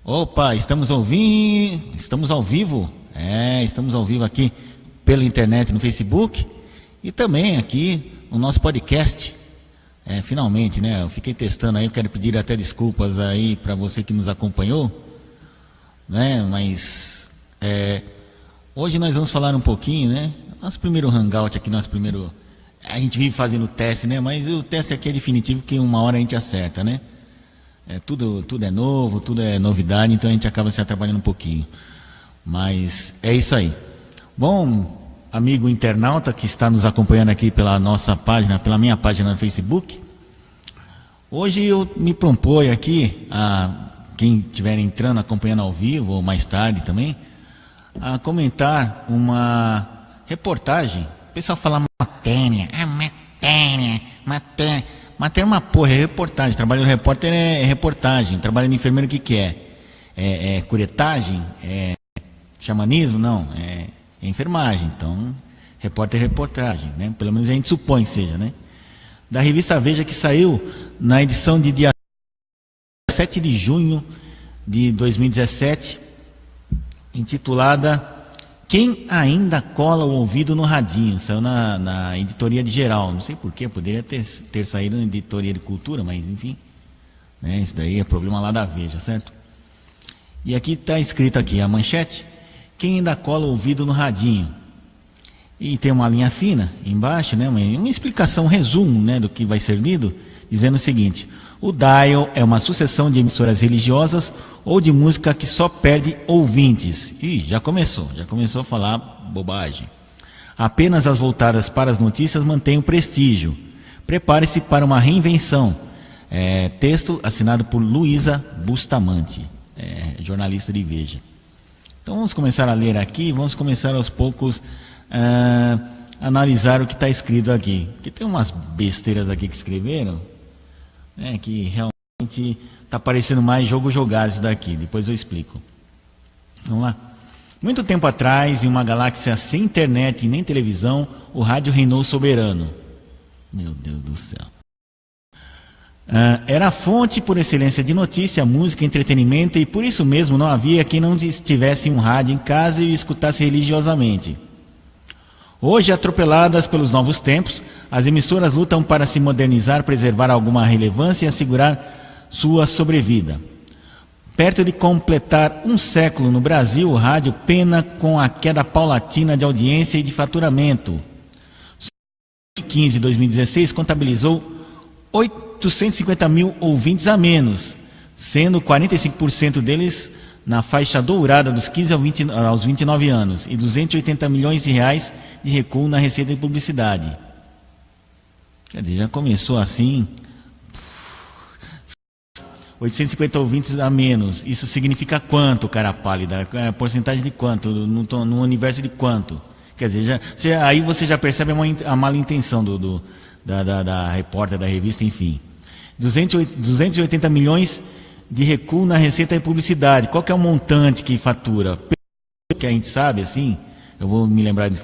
Opa, estamos ao vivo. Estamos ao vivo aqui pela internet no Facebook e também aqui no nosso podcast. Finalmente, né? Eu fiquei testando aí, eu quero pedir até desculpas aí para você que nos acompanhou, né? Mas hoje nós vamos falar um pouquinho, né? Nosso primeiro hangout aqui, a gente vive fazendo teste, né? Mas o teste aqui é definitivo, que uma hora a gente acerta, né? Tudo é novo, tudo é novidade, então a gente acaba se atrapalhando um pouquinho. Mas é isso aí. Bom, amigo internauta que está nos acompanhando aqui pela nossa página, pela minha página no Facebook, hoje eu me proponho aqui, a quem estiver entrando, acompanhando ao vivo, ou mais tarde também, a comentar uma reportagem. O pessoal fala matéria, matéria é uma porra, é reportagem. Trabalho do repórter é reportagem. Trabalho de enfermeiro, o que é? É curetagem? É xamanismo? Não, é enfermagem. Então, repórter é reportagem, né? Pelo menos a gente supõe que seja, né? Da revista Veja, que saiu na edição de dia 7 de junho de 2017, intitulada Quem Ainda Cola o Ouvido no Radinho. Saiu na editoria de geral. Não sei porquê, poderia ter saído na editoria de cultura, mas enfim, né, isso daí é problema lá da Veja, certo? E aqui está escrito aqui, a manchete: Quem ainda cola o ouvido no radinho. E tem uma linha fina embaixo, né, uma explicação, um resumo, né, do que vai ser lido, dizendo o seguinte: o dial é uma sucessão de emissoras religiosas ou de música que só perde ouvintes. Ih, já começou a falar bobagem. Apenas as voltadas para as notícias mantêm o prestígio. Prepare-se para uma reinvenção. Texto assinado por Luísa Bustamante, jornalista de Veja. Então vamos começar a ler aqui, vamos começar aos poucos a analisar o que está escrito aqui. Porque tem umas besteiras aqui que escreveram, que realmente está parecendo mais jogo jogado isso daqui, depois eu explico. Vamos lá. Muito tempo atrás, em uma galáxia sem internet e nem televisão, o rádio reinou soberano. Meu Deus do céu. Era a fonte por excelência de notícia, música, entretenimento, e por isso mesmo não havia quem não tivesse um rádio em casa e o escutasse religiosamente. Hoje, atropeladas pelos novos tempos, as emissoras lutam para se modernizar, preservar alguma relevância e assegurar sua sobrevida. Perto de completar um século no Brasil, o rádio pena com a queda paulatina de audiência e de faturamento. Em 2015 e 2016 contabilizou 850 mil ouvintes a menos, sendo 45% deles na faixa dourada dos 15 aos 29 anos e 280 milhões de reais de recuo na receita de publicidade. Quer dizer, já começou assim. 850 ouvintes a menos. Isso significa quanto, cara pálida? Porcentagem de quanto? No universo de quanto? Quer dizer, aí você já percebe a mala intenção da repórter, da revista, enfim. 280 milhões de recuo na receita de publicidade. Qual que é o montante que fatura? Pelo que a gente sabe, assim, eu vou me lembrar de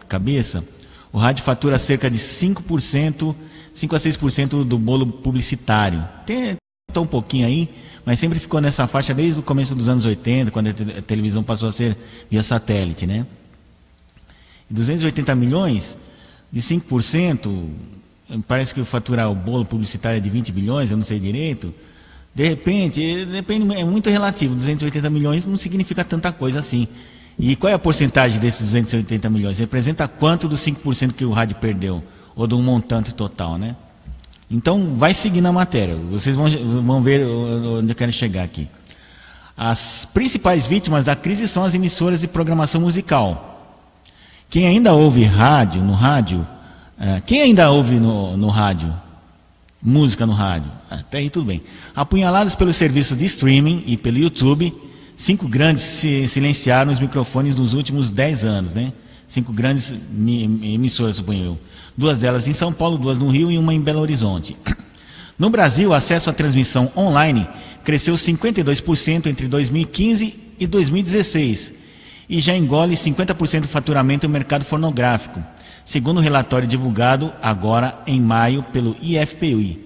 cabeça, o rádio fatura cerca de 5% a 6% do bolo publicitário. Tem um pouquinho aí, mas sempre ficou nessa faixa desde o começo dos anos 80, quando a televisão passou a ser via satélite, né? 280 milhões de 5%, parece que faturar o bolo publicitário é de 20 bilhões, eu não sei direito. De repente, depende, é muito relativo. 280 milhões não significa tanta coisa assim. E qual é a porcentagem desses 280 milhões? Representa quanto dos 5% que o rádio perdeu? Ou de um montante total, né? Então, vai seguir na matéria. Vocês vão ver onde eu quero chegar aqui. As principais vítimas da crise são as emissoras de programação musical. Quem ainda ouve rádio, no rádio... quem ainda ouve no rádio? Música no rádio? Até aí tudo bem. Apunhalados pelos serviços de streaming e pelo YouTube, 5 grandes silenciaram os microfones nos últimos 10 anos, né? 5 grandes emissoras, suponho eu. 2 delas em São Paulo, 2 no Rio e uma em Belo Horizonte. No Brasil, o acesso à transmissão online cresceu 52% entre 2015 e 2016 e já engole 50% do faturamento do mercado fonográfico, segundo o relatório divulgado agora em maio pelo IFPI,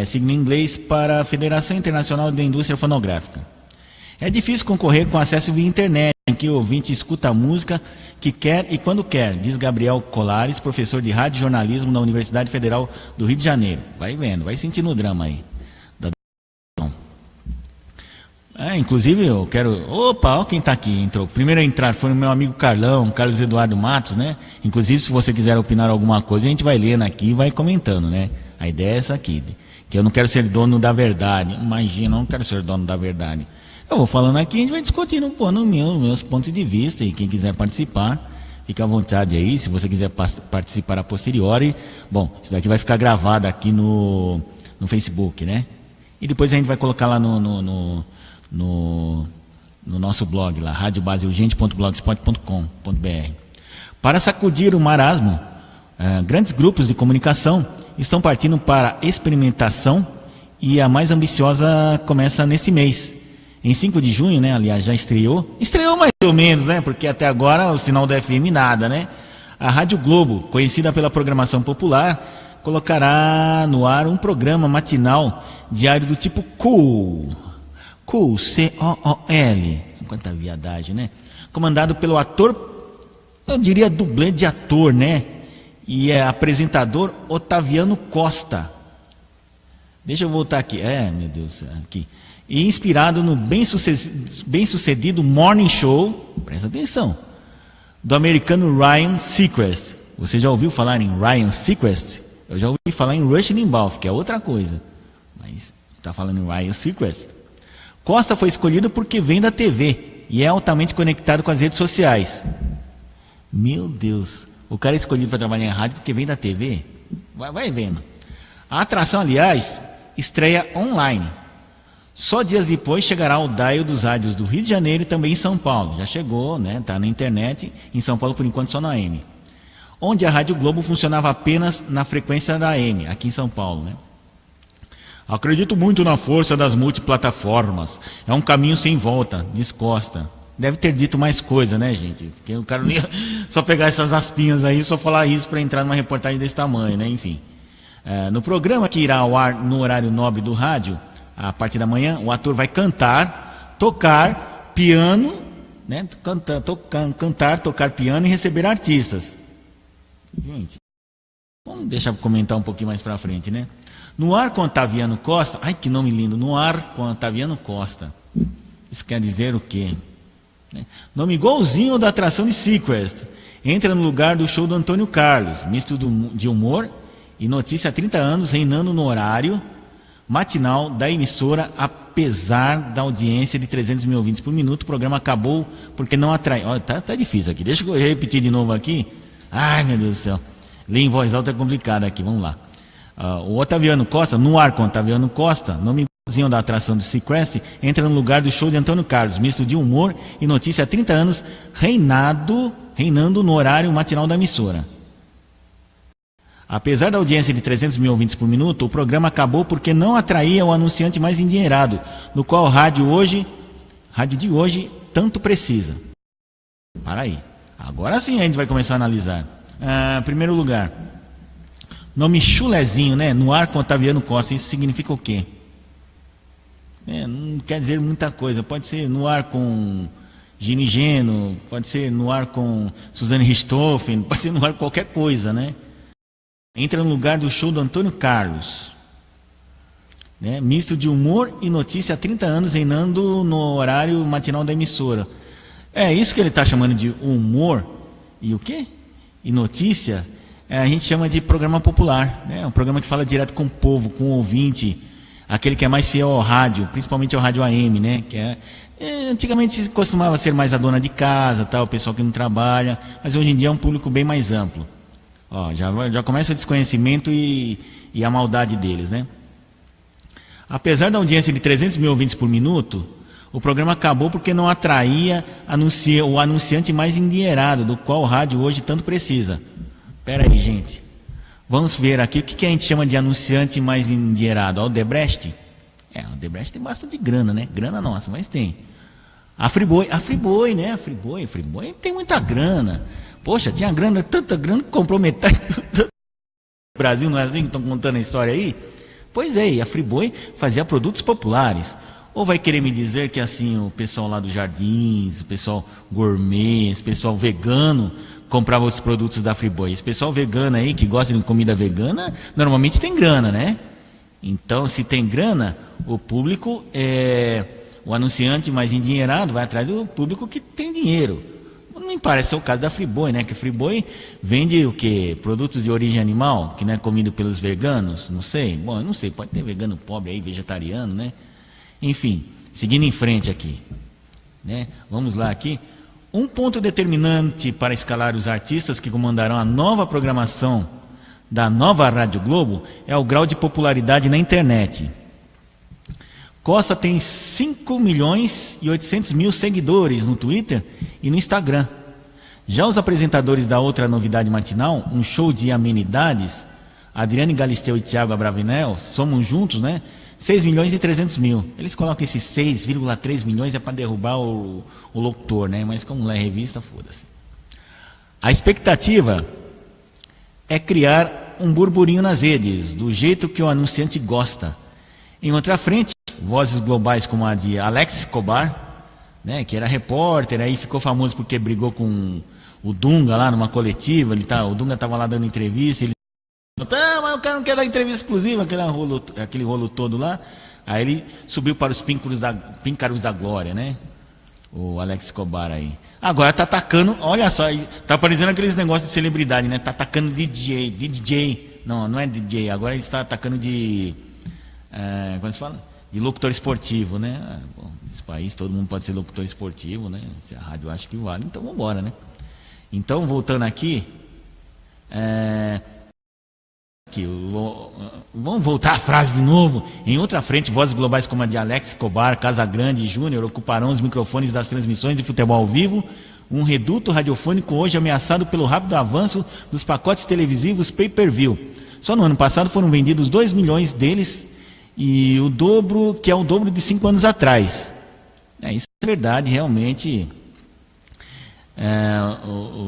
signo em inglês para a Federação Internacional da Indústria Fonográfica. É difícil concorrer com acesso via internet, em que o ouvinte escuta a música que quer e quando quer, diz Gabriel Colares, professor de rádio e jornalismo na Universidade Federal do Rio de Janeiro. Vai vendo, vai sentindo o drama aí. Inclusive eu quero... Opa, olha quem está aqui, entrou. Primeiro a entrar foi o meu amigo Carlão, Carlos Eduardo Matos, né? Inclusive, se você quiser opinar alguma coisa, a gente vai lendo aqui e vai comentando, né? A ideia é essa aqui, que eu não quero ser dono da verdade. Imagina, eu não quero ser dono da verdade. Eu vou falando aqui, a gente vai discutindo, pondo meus pontos de vista, e quem quiser participar, fica à vontade aí. Se você quiser participar a posteriori, bom, isso daqui vai ficar gravado aqui no Facebook, né? E depois a gente vai colocar lá no nosso blog, lá, radiobaseurgente.blogspot.com.br. Para sacudir o marasmo, grandes grupos de comunicação estão partindo para experimentação e a mais ambiciosa começa neste mês. Em 5 de junho, né, aliás, já estreou mais ou menos, né, porque até agora o sinal da FM nada, né? A Rádio Globo, conhecida pela programação popular, colocará no ar um programa matinal diário do tipo Cool, C-O-O-L, quanta viadagem, né? Comandado pelo ator, eu diria dublê de ator, né? E é apresentador Otaviano Costa. Deixa eu voltar aqui, meu Deus, aqui. E inspirado no bem-sucedido Morning Show, presta atenção, do americano Ryan Seacrest. Você já ouviu falar em Ryan Seacrest? Eu já ouvi falar em Rush Limbaugh, que é outra coisa. Mas está falando em Ryan Seacrest. Costa foi escolhido porque vem da TV e é altamente conectado com as redes sociais. Meu Deus, o cara é escolhido para trabalhar em rádio porque vem da TV? Vai vendo. A atração, aliás, estreia online. Só dias depois chegará ao dial dos rádios do Rio de Janeiro e também em São Paulo. Já chegou, né? Está na internet. Em São Paulo, por enquanto, só na AM. Onde a Rádio Globo funcionava apenas na frequência da AM, aqui em São Paulo, né? Acredito muito na força das multiplataformas. É um caminho sem volta, diz Costa. Deve ter dito mais coisa, né, gente? Porque o cara não ia só pegar essas aspinhas aí e só falar isso para entrar numa reportagem desse tamanho, né? Enfim. No programa que irá ao ar no horário nobre do rádio, a partir da manhã, o ator vai cantar, tocar piano, né? Cantar, tocar piano e receber artistas. Gente, vamos deixar eu comentar um pouquinho mais para frente, né? No ar com Otaviano Costa, ai que nome lindo, no ar com Otaviano Costa. Isso quer dizer o quê? Nome igualzinho da atração de Seacrest. Entra no lugar do show do Antônio Carlos, misto de humor e notícia há 30 anos, reinando no horário matinal da emissora, apesar da audiência de 300 mil ouvintes por minuto. O programa acabou porque não atrai. Olha, tá difícil aqui, deixa eu repetir de novo aqui. Ai, meu Deus do céu, ler em voz alta é complicado aqui, vamos lá. O Otaviano Costa, no ar com Otaviano Costa, nome igualzinho da atração do Seacrest, entra no lugar do show de Antônio Carlos, misto de humor e notícia há 30 anos, reinando no horário matinal da emissora. Apesar da audiência de 300 mil ouvintes por minuto, o programa acabou porque não atraía o anunciante mais endinheirado, no qual o rádio de hoje tanto precisa. Para aí. Agora sim a gente vai começar a analisar. Primeiro lugar, nome chulezinho, né? No ar com Otaviano Costa, isso significa o quê? Não quer dizer muita coisa. Pode ser no ar com Gini Geno, pode ser no ar com Suzane Richthofen, pode ser no ar com qualquer coisa, né? Entra no lugar do show do Antônio Carlos, né? Misto de humor e notícia há 30 anos, reinando no horário matinal da emissora. É isso que ele está chamando de humor e o quê? E notícia, a gente chama de programa popular, né? Um programa que fala direto com o povo, com o ouvinte, aquele que é mais fiel ao rádio, principalmente ao rádio AM, né? Que antigamente costumava ser mais a dona de casa, tal, o pessoal que não trabalha, mas hoje em dia é um público bem mais amplo. Já começa o desconhecimento e a maldade deles, né? Apesar da audiência de 300 mil ouvintes por minuto, o programa acabou porque não atraía o anunciante mais endinheirado, do qual o rádio hoje tanto precisa. Espera aí, gente. Vamos ver aqui o que a gente chama de anunciante mais endinheirado. A Odebrecht? A Odebrecht tem bastante grana, né? Grana nossa, mas tem. A Friboi, né? A Friboi tem muita grana. Poxa, tinha grana, tanta grana que comprou metade do Brasil, não é assim que estão contando a história aí? Pois é, e a Friboi fazia produtos populares. Ou vai querer me dizer que assim o pessoal lá dos Jardins, o pessoal gourmet, esse pessoal vegano comprava os produtos da Friboi? Esse pessoal vegano aí que gosta de comida vegana, normalmente tem grana, né? Então, se tem grana, o público, o anunciante mais endinheirado vai atrás do público que tem dinheiro. Não me parece ser o caso da Friboi, né? Que a Friboi vende o quê? Produtos de origem animal, que não é comido pelos veganos? Não sei. Bom, eu não sei, pode ter vegano pobre aí, vegetariano, né? Enfim, seguindo em frente aqui, né? Vamos lá aqui. Um ponto determinante para escalar os artistas que comandarão a nova programação da nova Rádio Globo é o grau de popularidade na internet. Costa tem 5.800.000 seguidores no Twitter e no Instagram. Já os apresentadores da outra novidade matinal, um show de amenidades, Adriane Galisteu e Thiago Abravanel, somam juntos, né? 6.300.000. Eles colocam esses 6,3 milhões para derrubar o locutor, né? Mas como lá é revista, foda-se. A expectativa é criar um burburinho nas redes, do jeito que o anunciante gosta. Em outra frente, vozes globais como a de Alex Escobar, né, que era repórter, aí ficou famoso porque brigou com o Dunga lá numa coletiva, o Dunga estava lá dando entrevista, ele mas o cara não quer dar entrevista exclusiva, aquele rolo todo lá. Aí ele subiu para os píncaros da glória, né? O Alex Escobar aí. Agora tá atacando, olha só, tá parecendo aqueles negócios de celebridade, né? Tá atacando DJ. Não é DJ, agora ele está atacando de... como se fala? De locutor esportivo, né? Bom, nesse país todo mundo pode ser locutor esportivo, né? Se a rádio acha que vale, então vamos embora, né? Então, voltando aqui... vamos voltar à frase de novo. Em outra frente, vozes globais como a de Alex Escobar, Casagrande e Júnior ocuparão os microfones das transmissões de futebol ao vivo, um reduto radiofônico hoje ameaçado pelo rápido avanço dos pacotes televisivos pay-per-view. Só no ano passado foram vendidos 2 milhões deles, e o dobro, que é o dobro de 5 anos atrás. Isso é verdade, realmente.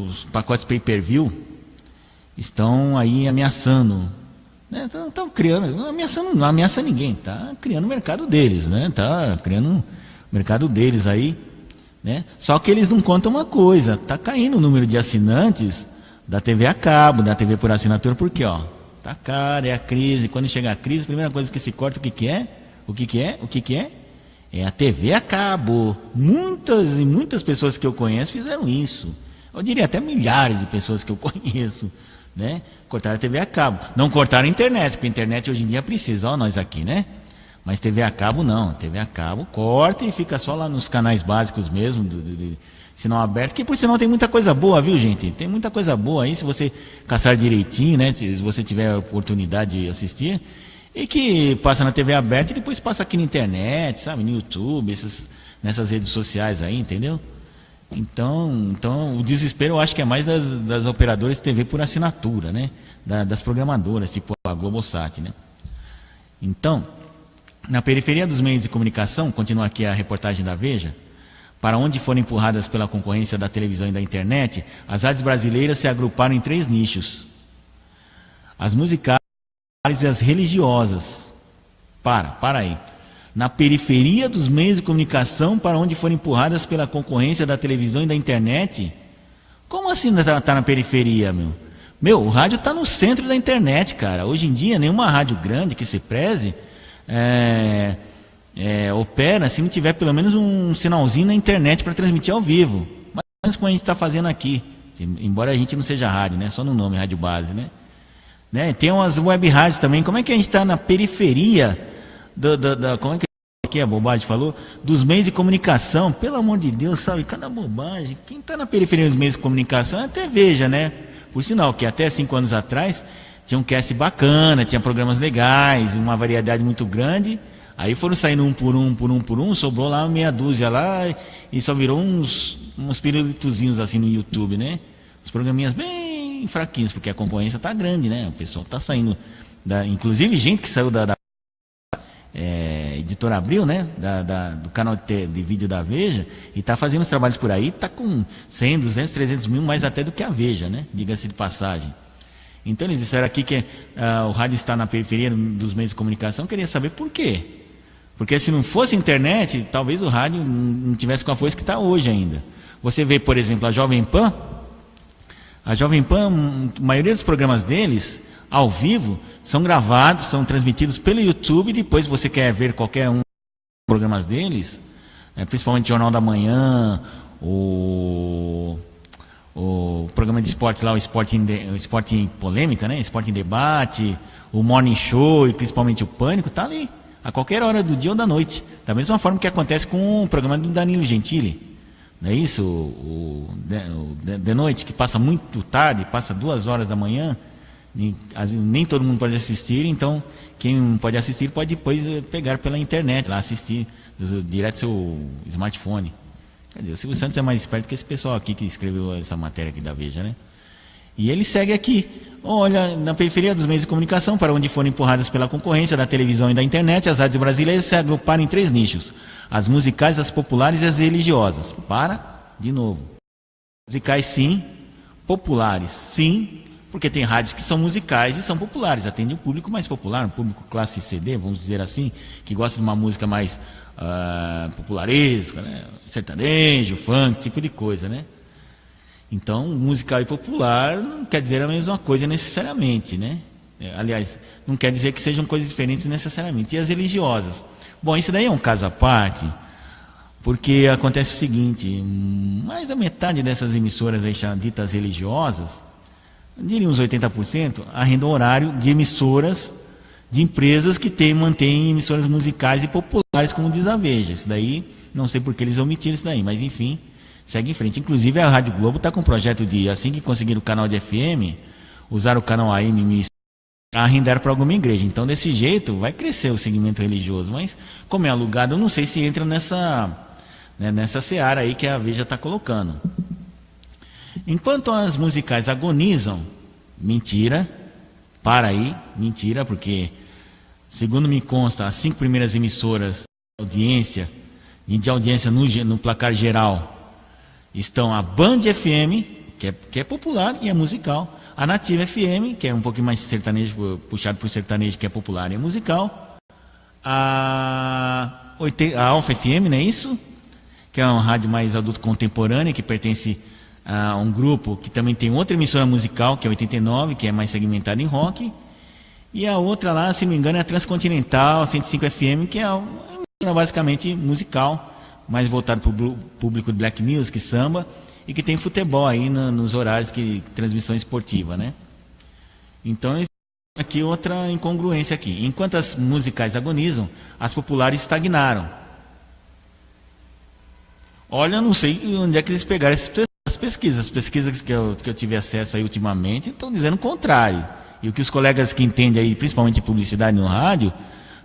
Os pacotes pay-per-view estão aí ameaçando, né? Estão criando, não ameaça ninguém, está criando o mercado deles, né? Está criando o mercado deles aí, né? Só que eles não contam uma coisa, está caindo o número de assinantes da TV a cabo, da TV por assinatura, porque tá caro, é a crise. Quando chega a crise, a primeira coisa que se corta, o que é? É a TV a cabo. Muitas e muitas pessoas que eu conheço fizeram isso. Eu diria até milhares de pessoas que eu conheço, né? Cortaram a TV a cabo. Não cortaram a internet, porque a internet hoje em dia precisa, nós aqui, né? Mas TV a cabo não. TV a cabo corta e fica só lá nos canais básicos mesmo, de sinal aberto, que por sinal tem muita coisa boa, viu, gente? Tem muita coisa boa aí, se você caçar direitinho, né? Se você tiver a oportunidade de assistir, e que passa na TV aberta e depois passa aqui na internet, sabe? No YouTube, nessas redes sociais aí, entendeu? Então o desespero eu acho que é mais das operadoras de TV por assinatura, né? Das programadoras, tipo a Globosat, né? Então, na periferia dos meios de comunicação, continua aqui a reportagem da Veja, para onde foram empurradas pela concorrência da televisão e da internet, as rádios brasileiras se agruparam em 3 nichos: as musicais e as religiosas. Para aí. Na periferia dos meios de comunicação, para onde foram empurradas pela concorrência da televisão e da internet? Como assim tá na periferia, meu? O rádio está no centro da internet, cara. Hoje em dia, nenhuma rádio grande que se preze opera se não tiver pelo menos um sinalzinho na internet para transmitir ao vivo. Mas como a gente está fazendo aqui, embora a gente não seja rádio, né? Só no nome, rádio base, né? Tem umas web rádios também. Como é que a gente está na periferia como é que a bobagem falou? Dos meios de comunicação? Pelo amor de Deus, sabe? Cada bobagem. Quem está na periferia dos meios de comunicação até Veja, né? Por sinal, que até 5 anos atrás tinha um cast bacana, tinha programas legais, uma variedade muito grande. Aí foram saindo um por um, sobrou lá meia dúzia lá e só virou uns pirulitozinhos assim no YouTube, né? Os programinhas bem fraquinhos, porque a concorrência tá grande, né? O pessoal tá saindo, inclusive gente que saiu da Editora Abril, né? Do canal de vídeo da Veja, e tá fazendo os trabalhos por aí, tá com 100, 200, 300 mil, mais até do que a Veja, né? Diga-se de passagem. Então eles disseram aqui que o rádio está na periferia dos meios de comunicação. Eu queria saber por quê. Porque se não fosse internet, talvez o rádio não tivesse com a força que está hoje ainda. Você vê, por exemplo, a Jovem Pan, a maioria dos programas deles, ao vivo, são gravados, são transmitidos pelo YouTube, e depois você quer ver qualquer um dos programas deles, principalmente Jornal da Manhã, o programa de esportes lá, o Esporte em Polêmica, né? Esporte em Debate, o Morning Show e principalmente o Pânico, está ali, a qualquer hora do dia ou da noite. Da mesma forma que acontece com o programa do Danilo Gentili, não é isso? O de noite, que passa muito tarde, passa 2 horas da manhã, nem todo mundo pode assistir, então quem não pode assistir pode depois pegar pela internet, lá assistir direto do seu smartphone. Quer dizer, o Silvio Santos é mais esperto que esse pessoal aqui que escreveu essa matéria aqui da Veja, né? E ele segue aqui. Olha, na periferia dos meios de comunicação, para onde foram empurradas pela concorrência da televisão e da internet, as rádios brasileiras se agruparam em 3 nichos: as musicais, as populares e as religiosas. De novo. Musicais sim, populares sim, porque tem rádios que são musicais e são populares, atende um público mais popular, um público classe CD, vamos dizer assim, que gosta de uma música mais popularesca, né? Sertanejo, funk, tipo de coisa, né? Então, musical e popular não quer dizer a mesma coisa necessariamente, né? Aliás, não quer dizer que sejam coisas diferentes necessariamente. E as religiosas? Bom, isso daí é um caso à parte, porque acontece o seguinte: mais da metade dessas emissoras aí ditas religiosas, eu diria uns 80%, arrendam horário de emissoras, de empresas que mantêm emissoras musicais e populares, como diz a Veja. Isso daí, não sei por que eles omitiram isso daí, mas enfim, segue em frente. Inclusive a Rádio Globo está com um projeto de, assim que conseguir o canal de FM, usar o canal AM a arrendar para alguma igreja. Então, desse jeito, vai crescer o segmento religioso, mas como é alugado, eu não sei se entra nessa seara aí que a Veja está colocando. Enquanto as musicais agonizam, mentira, porque, segundo me consta, as 5 primeiras emissoras de audiência no placar geral estão a Band FM, que é popular e é musical, a Nativa FM, que é um pouquinho mais sertanejo, puxado por sertanejo, que é popular e é musical, a Alfa FM, não é isso? Que é uma rádio mais adulto contemporânea, que pertence a um grupo que também tem outra emissora musical, que é 89, que é mais segmentada em rock, e a outra lá, se não me engano, é a Transcontinental 105 FM, que é basicamente musical, mais voltado para o público de black music, samba, e que tem futebol aí nos horários de transmissão esportiva, né? Então, aqui outra incongruência aqui. Enquanto as musicais agonizam, as populares estagnaram. Olha, eu não sei onde é que eles pegaram as pesquisas. As pesquisas que eu tive acesso aí ultimamente estão dizendo o contrário. E o que os colegas que entendem aí, principalmente de publicidade no rádio,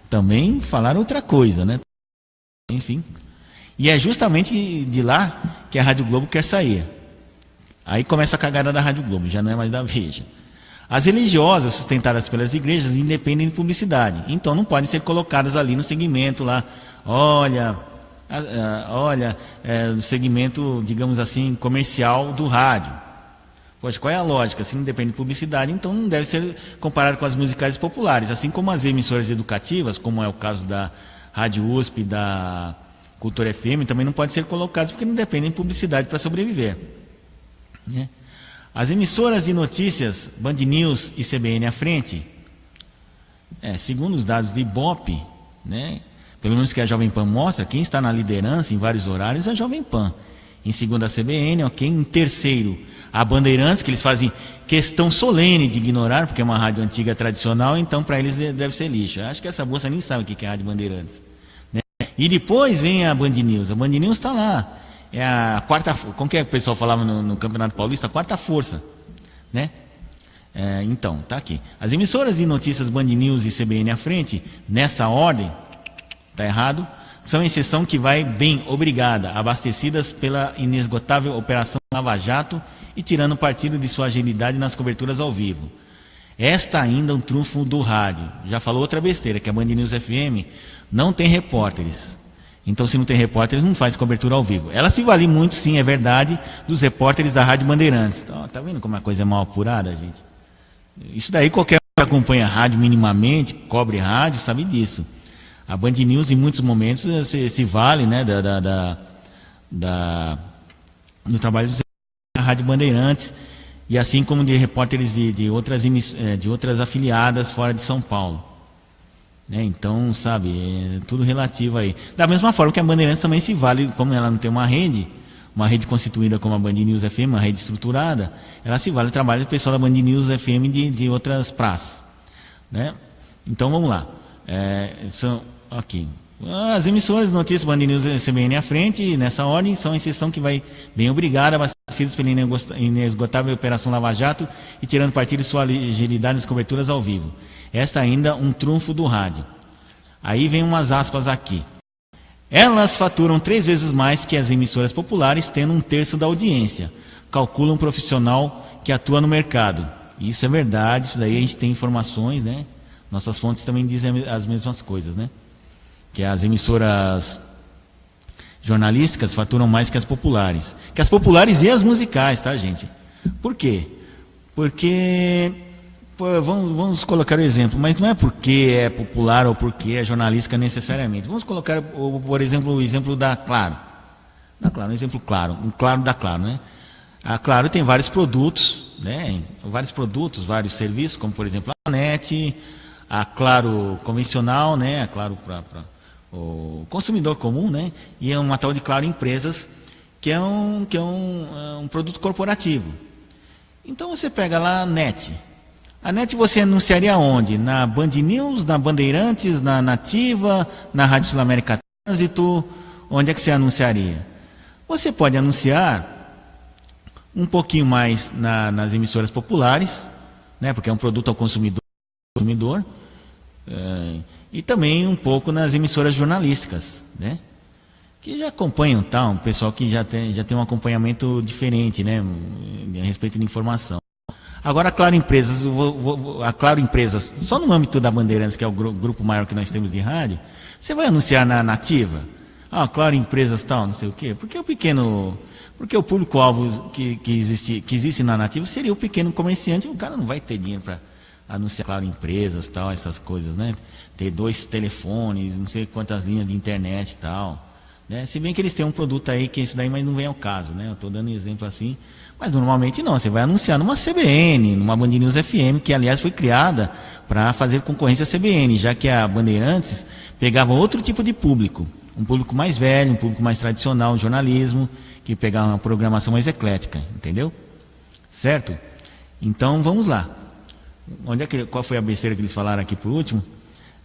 também falaram outra coisa, né? Enfim. E é justamente de lá que a Rádio Globo quer sair. Aí começa a cagada da Rádio Globo, já não é mais da Veja. As religiosas, sustentadas pelas igrejas, independem de publicidade. Então não podem ser colocadas ali no segmento lá. Olha, no segmento, digamos assim, comercial do rádio. Poxa, qual é a lógica? Se não depende de publicidade, então não deve ser comparado com as musicais populares. Assim como as emissoras educativas, como é o caso da Rádio USP, da Cultura FM, também não pode ser colocadas porque não dependem de publicidade para sobreviver, né? As emissoras de notícias, Band News e CBN à frente, segundo os dados do Ibope, né, pelo menos que a Jovem Pan mostra, quem está na liderança em vários horários é a Jovem Pan. Em segundo a CBN, ok? Em terceiro a Bandeirantes, que eles fazem questão solene de ignorar, porque é uma rádio antiga tradicional, então para eles deve ser lixo. Eu acho que essa bolsa nem sabe o que é a Rádio Bandeirantes, né? E depois vem a Band News. A Band News está lá. É a quarta, como que o pessoal falava no Campeonato Paulista? A quarta força, né? Então, tá aqui. As emissoras de notícias Band News e CBN à frente, nessa ordem, tá errado, são exceção que vai bem, obrigada, abastecidas pela inesgotável Operação Lava Jato e tirando partido de sua agilidade nas coberturas ao vivo. Esta ainda é um trunfo do rádio. Já falou outra besteira, que a Band News FM não tem repórteres. Então, se não tem repórteres, não faz cobertura ao vivo. Ela se vale muito, sim, é verdade, dos repórteres da Rádio Bandeirantes. Então, tá vendo como a coisa é mal apurada, gente? Isso daí, qualquer um que acompanha a rádio minimamente, cobre rádio, sabe disso. A Band News, em muitos momentos, se vale, né, do trabalho da Rádio Bandeirantes, e assim como de repórteres de outras afiliadas fora de São Paulo. Né? Então, sabe, é tudo relativo aí. Da mesma forma que a Bandeirantes também se vale, como ela não tem uma rede constituída como a Band News FM, uma rede estruturada, ela se vale do trabalho do pessoal da Band News FM de outras praças. Né? Então, vamos lá. Aqui. As emissoras de notícias Band News e CBN à frente, nessa ordem, são a exceção que vai bem obrigada, abastecidos pela inesgotável Operação Lava Jato e tirando partido de sua agilidade nas coberturas ao vivo. Esta ainda um trunfo do rádio. Aí vem umas aspas aqui. Elas faturam 3 vezes mais que as emissoras populares, tendo 1/3 da audiência. Calcula um profissional que atua no mercado. Isso é verdade, isso daí a gente tem informações, né? Nossas fontes também dizem as mesmas coisas, né? Que as emissoras jornalísticas faturam mais que as populares. Que as populares e as musicais, tá, gente? Por quê? Porque, vamos colocar o exemplo, mas não é porque é popular ou porque é jornalística necessariamente. Vamos colocar, por exemplo, o exemplo da Claro. Um exemplo claro, da Claro, né? A Claro tem vários produtos, né? Vários serviços, como por exemplo a NET, a Claro convencional, né? A Claro para o consumidor comum, né? E é uma tal de Claro Empresas, que é um produto corporativo. Então você pega lá a NET. A NET você anunciaria onde? Na Band News, na Bandeirantes, na Nativa, na Rádio Sul-América Trânsito? Onde é que você anunciaria? Você pode anunciar um pouquinho mais nas emissoras populares, né? Porque é um produto ao consumidor, e também um pouco nas emissoras jornalísticas, né? Que já acompanham, um pessoal que já tem um acompanhamento diferente, né? A respeito de informação. Agora, a Claro Empresas, só no âmbito da Bandeirantes, que é o grupo maior que nós temos de rádio, você vai anunciar na Nativa? Claro Empresas tal, não sei o quê. Porque o público-alvo que existe na Nativa seria o pequeno comerciante, o cara não vai ter dinheiro para anunciar Claro Empresas, tal, essas coisas, né? Ter 2 telefones, não sei quantas linhas de internet e tal. Né? Se bem que eles têm um produto aí que é isso daí, mas não vem ao caso, né? Eu estou dando exemplo assim. Mas normalmente não, você vai anunciar numa CBN, numa Band News FM, que aliás foi criada para fazer concorrência à CBN, já que a Bandeirantes pegava outro tipo de público. Um público mais velho, um público mais tradicional, um jornalismo, que pegava uma programação mais eclética, entendeu? Certo? Então vamos lá. Qual foi a besteira que eles falaram aqui por último?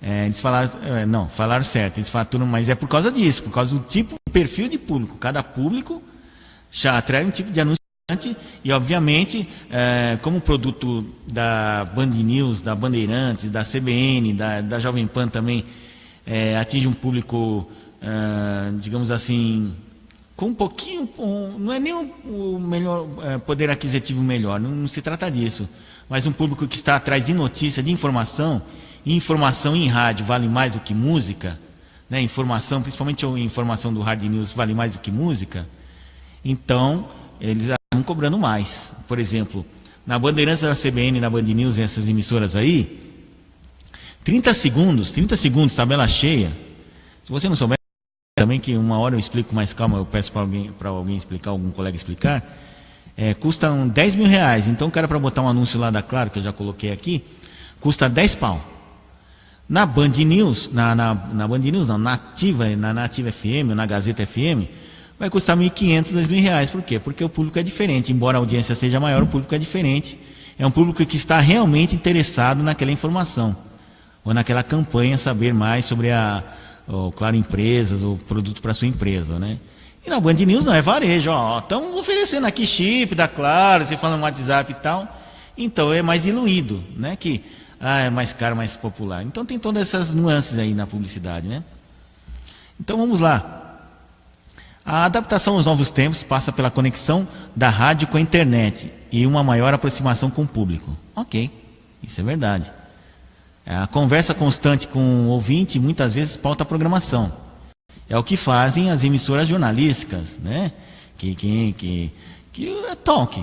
Eles falaram certo, eles faturam, mas é por causa disso, por causa do tipo, perfil de público. Cada público já atrai um tipo de anunciante e, obviamente, como produto da Band News, da Bandeirantes, da CBN, da Jovem Pan também, atinge um público, digamos assim, com um pouquinho, não é nem o melhor poder aquisitivo melhor, não se trata disso, mas um público que está atrás de notícia, de informação, e informação em rádio vale mais do que música, né? Informação, principalmente a informação do Hard News, vale mais do que música. Então, eles estão cobrando mais. Por exemplo, na Bandeirantes da CBN, na Band News, essas emissoras aí, 30 segundos, tabela cheia. Se você não souber, também que uma hora eu explico com mais calma, eu peço para alguém explicar, algum colega explicar, custam 10 mil reais. Então, o cara, para botar um anúncio lá da Claro, que eu já coloquei aqui, custa 10 pau. Na Band News, na Band News não, na Nativa FM, ou na Gazeta FM, vai custar 1.500, 2.000 reais. Por quê? Porque o público é diferente. Embora a audiência seja maior, o público é diferente. É um público que está realmente interessado naquela informação, ou naquela campanha, saber mais sobre o Claro Empresas, o produto para a sua empresa, né? E na Band News não, é varejo. Estão oferecendo aqui chip da Claro, você fala no WhatsApp e tal. Então é mais diluído, né? Que é mais caro, mais popular. Então tem todas essas nuances aí na publicidade, né? Então vamos lá. A adaptação aos novos tempos passa pela conexão da rádio com a internet e uma maior aproximação com o público. Ok, isso é verdade. A conversa constante com o ouvinte muitas vezes pauta a programação. É o que fazem as emissoras jornalísticas, né? Que é talk,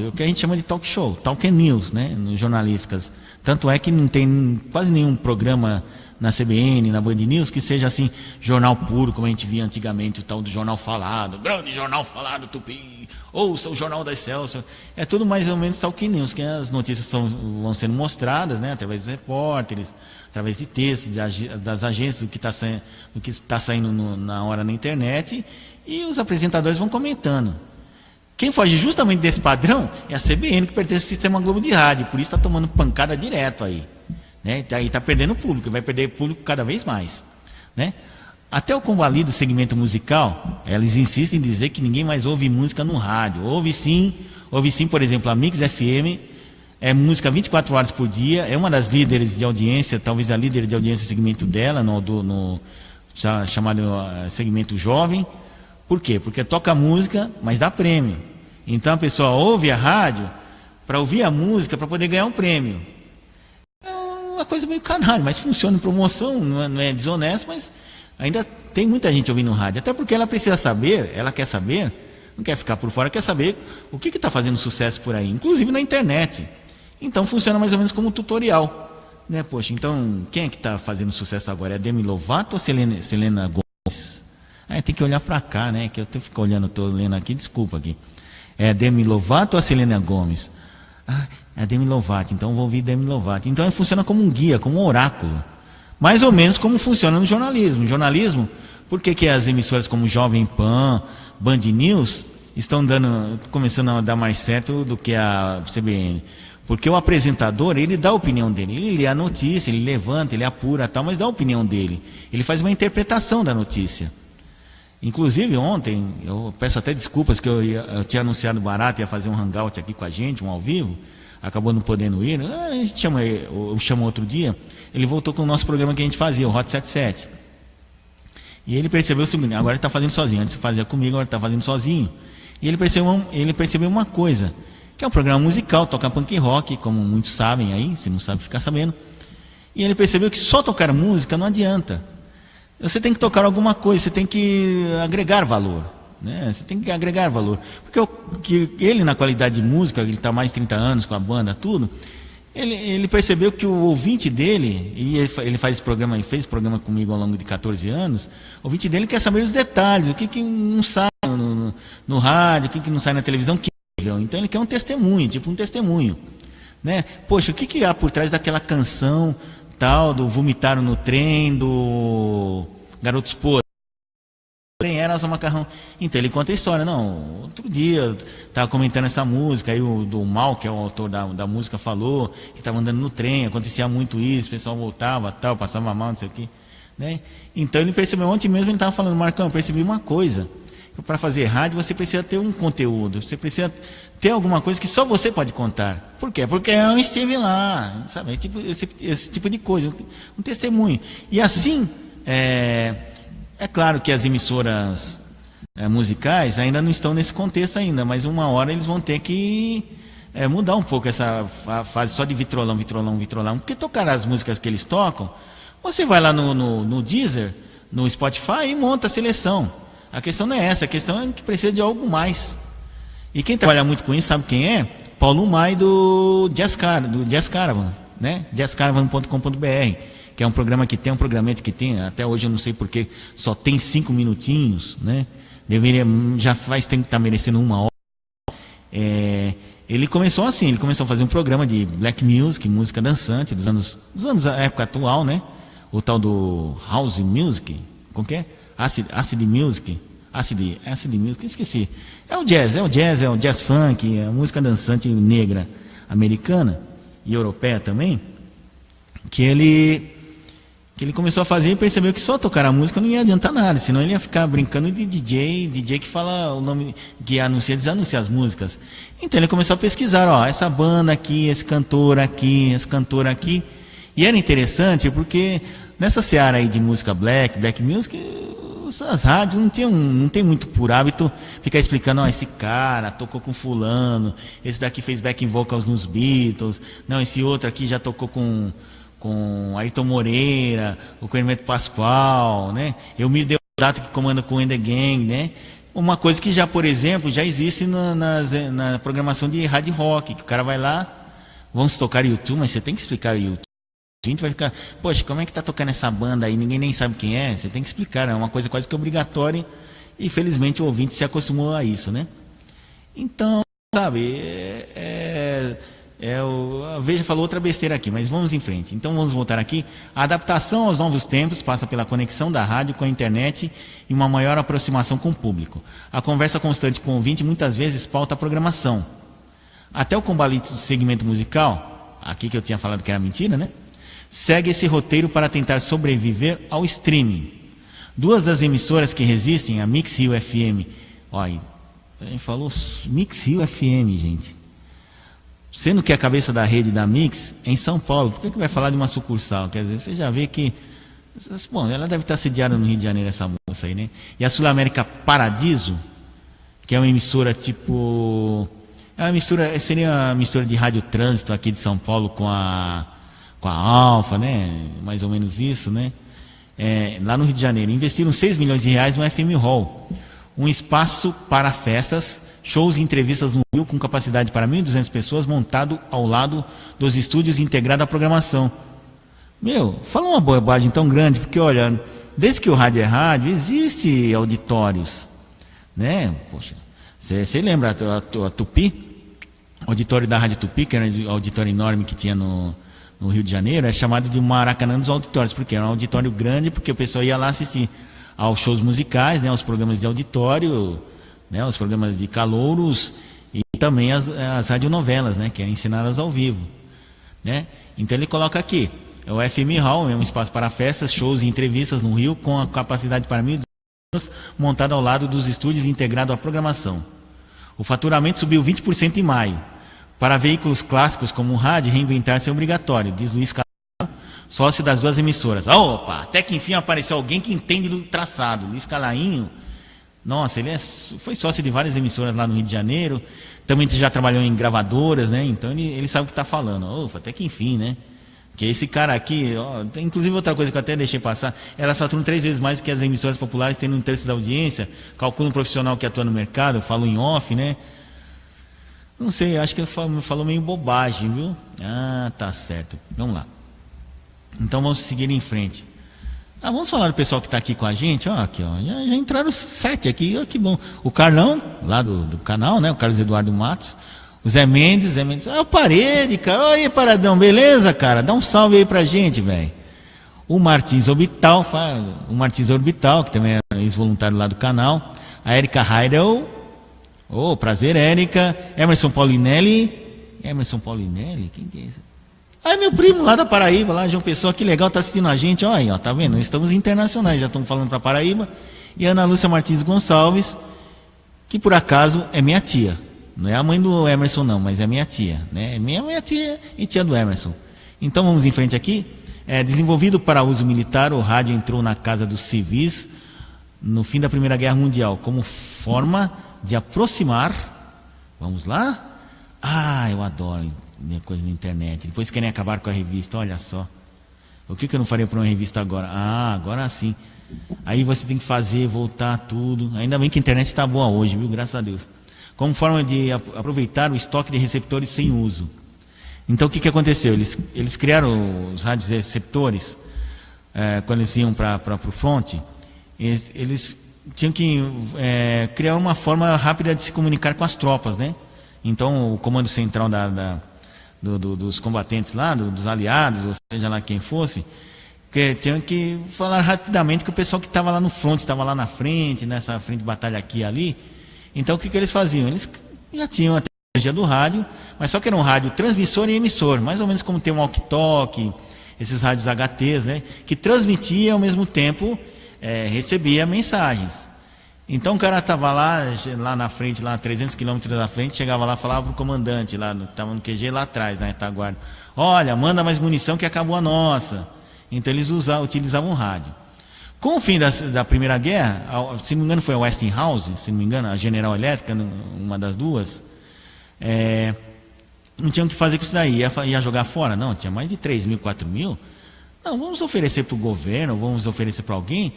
o que a gente chama de talk show, talk and news, né? Nos jornalísticas. Tanto é que não tem quase nenhum programa na CBN, na Band News, que seja assim, jornal puro, como a gente via antigamente, o tal do jornal falado, grande jornal falado Tupi, ouça o jornal da Excelsior. É tudo mais ou menos talk news, que as notícias vão sendo mostradas, né, através dos repórteres, através de textos, das agências, do que está saindo na hora na internet, e os apresentadores vão comentando. Quem foge justamente desse padrão é a CBN, que pertence ao Sistema Globo de Rádio, por isso está tomando pancada direto aí. Né? Aí está perdendo público, vai perder público cada vez mais. Né? Até o convalido segmento musical, eles insistem em dizer que ninguém mais ouve música no rádio. Ouve sim, por exemplo, a Mix FM, é música 24 horas por dia, é uma das líderes de audiência, talvez a líder de audiência do segmento dela, no chamado segmento jovem. Por quê? Porque toca música, mas dá prêmio. Então a pessoa ouve a rádio para ouvir a música, para poder ganhar um prêmio. É uma coisa meio canalha, mas funciona em promoção, não é desonesto, mas ainda tem muita gente ouvindo rádio. Até porque ela precisa saber, ela quer saber, não quer ficar por fora, quer saber o que está fazendo sucesso por aí, inclusive na internet. Então funciona mais ou menos como um tutorial. Né? Poxa, então quem é que está fazendo sucesso agora? É a Demi Lovato ou Selena Gomez? Tem que olhar para cá, né? Que eu fico olhando, estou lendo aqui, desculpa aqui. É a Demi Lovato ou a Selena Gomez? É a Demi Lovato, então vou ouvir Demi Lovato. Então funciona como um guia, como um oráculo. Mais ou menos como funciona no jornalismo. Jornalismo, por que as emissoras como Jovem Pan, Band News, estão começando a dar mais certo do que a CBN? Porque o apresentador, ele dá a opinião dele. Ele lê a notícia, ele levanta, ele apura, tal, mas dá a opinião dele. Ele faz uma interpretação da notícia. Inclusive ontem, eu peço até desculpas que eu tinha anunciado barato, ia fazer um hangout aqui com a gente, um ao vivo, acabou não podendo ir. A gente eu chamo outro dia, ele voltou com o nosso programa que a gente fazia, o Hot 77. E ele percebeu o seguinte, agora ele está fazendo sozinho, antes fazia comigo, agora está fazendo sozinho. E ele percebeu uma coisa, que é um programa musical, toca punk rock, como muitos sabem aí, se não sabe ficar sabendo. E ele percebeu que só tocar música não adianta. Você tem que tocar alguma coisa, você tem que agregar valor. Né? Você tem que agregar valor. Porque ele, na qualidade de música, ele está mais de 30 anos com a banda, tudo, ele percebeu que o ouvinte dele, e ele fez esse programa comigo ao longo de 14 anos, o ouvinte dele quer saber os detalhes, o que não sai no rádio, o que não sai na televisão. Então ele quer um testemunho, tipo um testemunho. Né? Poxa, o que há por trás daquela canção tal, do Vomitaram no Trem, do Garotos Podres? Era só macarrão. Então ele conta a história. Não, outro dia eu estava comentando essa música, aí o do Mal, que é o autor da música, falou que estava andando no trem, acontecia muito isso, o pessoal voltava, tal, passava mal, não sei o quê. Né? Então ele percebeu, ontem mesmo ele estava falando, Marcão, eu percebi uma coisa. Para fazer rádio você precisa ter um conteúdo, você precisa ter alguma coisa que só você pode contar. Por quê? Porque eu estive lá, sabe? Esse tipo de coisa, um testemunho. E assim, é claro que as emissoras musicais ainda não estão nesse contexto ainda, mas uma hora eles vão ter que mudar um pouco essa fase só de vitrolão, porque tocar as músicas que eles tocam, você vai lá no Deezer, no Spotify e monta a seleção. A questão não é essa, a questão é que precisa de algo mais. E quem trabalha muito com isso, sabe quem é? Paulo Mai do Jazz Caravan, né? jazzcaravan.com.br, que é um programa que tem, um programete que tem, até hoje eu não sei porque só tem 5 minutinhos, né? Já faz tempo que está merecendo 1 hora. Ele começou assim, ele começou a fazer um programa de black music, música dançante, dos anos da época atual, né? O tal do house music, como que é? Acid music, esqueci. É o jazz funk, a música dançante negra americana e europeia também, que ele começou a fazer e percebeu que só tocar a música não ia adiantar nada, senão ele ia ficar brincando de DJ que fala o nome, que anuncia, desanuncia as músicas. Então ele começou a pesquisar, essa banda aqui, esse cantor aqui, e era interessante porque nessa seara aí de música black music, as rádios não tem muito por hábito ficar explicando, esse cara tocou com fulano, esse daqui fez backing vocals nos Beatles, não, esse outro aqui já tocou com Ayrton Moreira, o com Hermeto Pascoal, né? Elmir Deodato que comanda com The Gang, né? Uma coisa que já, por exemplo, já existe na programação de rádio rock, que o cara vai lá, vamos tocar YouTube, mas você tem que explicar o YouTube. A gente vai ficar, poxa, como é que tá tocando essa banda aí? Ninguém nem sabe quem é. Você tem que explicar, é uma coisa quase que obrigatória. E felizmente o ouvinte se acostumou a isso, né? Então, sabe, a Veja falou outra besteira aqui, mas vamos em frente. Então vamos voltar aqui. A adaptação aos novos tempos passa pela conexão da rádio com a internet e uma maior aproximação com o público. A conversa constante com o ouvinte muitas vezes pauta a programação. Até o combate do segmento musical, aqui que eu tinha falado que era mentira, né? Segue esse roteiro para tentar sobreviver ao streaming. Duas das emissoras que resistem, a Mix Rio FM, olha, a gente falou Mix Rio FM, gente. Sendo que a cabeça da rede da Mix é em São Paulo, por que vai falar de uma sucursal? Quer dizer, você já vê que, bom, ela deve estar sediada no Rio de Janeiro, essa moça aí, né? E a Sul América Paradiso, que é uma emissora tipo, seria uma mistura de rádio trânsito aqui de São Paulo com a Alfa, né? Mais ou menos isso, né? Lá no Rio de Janeiro, investiram 6 milhões de reais no FM Hall, um espaço para festas, shows e entrevistas no Rio com capacidade para 1.200 pessoas, montado ao lado dos estúdios e integrado à programação. Meu, fala uma bobagem tão grande, porque olha, desde que o rádio é rádio, existe auditórios, né? Poxa, você lembra a Tupi? O auditório da Rádio Tupi, que era um auditório enorme que tinha no Rio de Janeiro, é chamado de Maracanã dos auditórios, porque era um auditório grande, porque o pessoal ia lá assistir aos shows musicais, né, aos programas de auditório, né, os programas de calouros e também as radionovelas, né, que eram ensinadas ao vivo, né? Então ele coloca aqui, o FM Hall é um espaço para festas, shows e entrevistas no Rio com a capacidade para 1.200 pessoas, montado ao lado dos estúdios e integrado à programação. O faturamento subiu 20% em maio. Para veículos clássicos como o rádio, reinventar-se é obrigatório, diz Luiz Calainho, sócio das duas emissoras. Opa, até que enfim apareceu alguém que entende do traçado. Luiz Calainho, nossa, ele foi sócio de várias emissoras lá no Rio de Janeiro, também já trabalhou em gravadoras, né? Então ele sabe o que está falando. Opa, até que enfim, né? Que esse cara aqui, ó, tem inclusive outra coisa que eu até deixei passar, elas faturam 3 vezes mais do que as emissoras populares, tendo 1/3 da audiência, calcula um profissional que atua no mercado, eu falo em off, né? Não sei, acho que ele falou meio bobagem, viu? Ah, tá certo. Vamos lá. Então vamos seguir em frente. Vamos falar do pessoal que está aqui com a gente. Ó, aqui, ó, já entraram 7 aqui. Ó, que bom. O Carlão, lá do canal, né? O Carlos Eduardo Matos. O Zé Mendes. O Parede, cara. Oi, Paradão, beleza, cara? Dá um salve aí pra gente, velho. O Martins Orbital, que também é ex-voluntário lá do canal. A Erika Heidel. Prazer, Érica. Emerson Paulinelli. Quem que é isso? É meu primo lá da Paraíba, lá João Pessoa, que legal, tá assistindo a gente. Olha aí, ó, tá vendo? Estamos internacionais, já estamos falando para Paraíba. E Ana Lúcia Martins Gonçalves, que por acaso é minha tia. Não é a mãe do Emerson, não, mas é minha tia, né? Minha tia e tia do Emerson. Então vamos em frente aqui. Desenvolvido para uso militar, o rádio entrou na casa dos civis no fim da Primeira Guerra Mundial, como forma de aproximar. Vamos lá? Eu adoro minha coisa na internet. Depois querem acabar com a revista, olha só. O que eu não faria para uma revista agora? Agora sim. Aí você tem que fazer, voltar tudo. Ainda bem que a internet está boa hoje, viu? Graças a Deus. Como forma de aproveitar o estoque de receptores sem uso. Então o que aconteceu? Eles criaram os rádios receptores, quando eles iam para o front, eles tinham que criar uma forma rápida de se comunicar com as tropas, né? Então o comando central dos combatentes lá, dos aliados, ou seja lá quem fosse, tinham que falar rapidamente com o pessoal que estava lá no front, estava lá na frente, nessa frente de batalha aqui e ali. Então o que eles faziam? Eles já tinham a tecnologia do rádio, mas só que era um rádio transmissor e emissor, mais ou menos como tem um walkie-talkie, esses rádios HTs, né? Que transmitia ao mesmo tempo, recebia mensagens. Então o cara estava lá na frente, lá 300 quilômetros da frente, chegava lá, falava para o comandante, lá estava no QG lá atrás, na retaguarda, olha, manda mais munição que acabou a nossa. Então eles utilizavam o rádio. Com o fim da Primeira Guerra, se não me engano foi a Westinghouse, se não me engano, a General Elétrica, uma das duas, não tinham o que fazer com isso daí, ia jogar fora? Não, tinha mais de 3 mil, 4 mil. Não, vamos oferecer para o governo, vamos oferecer para alguém.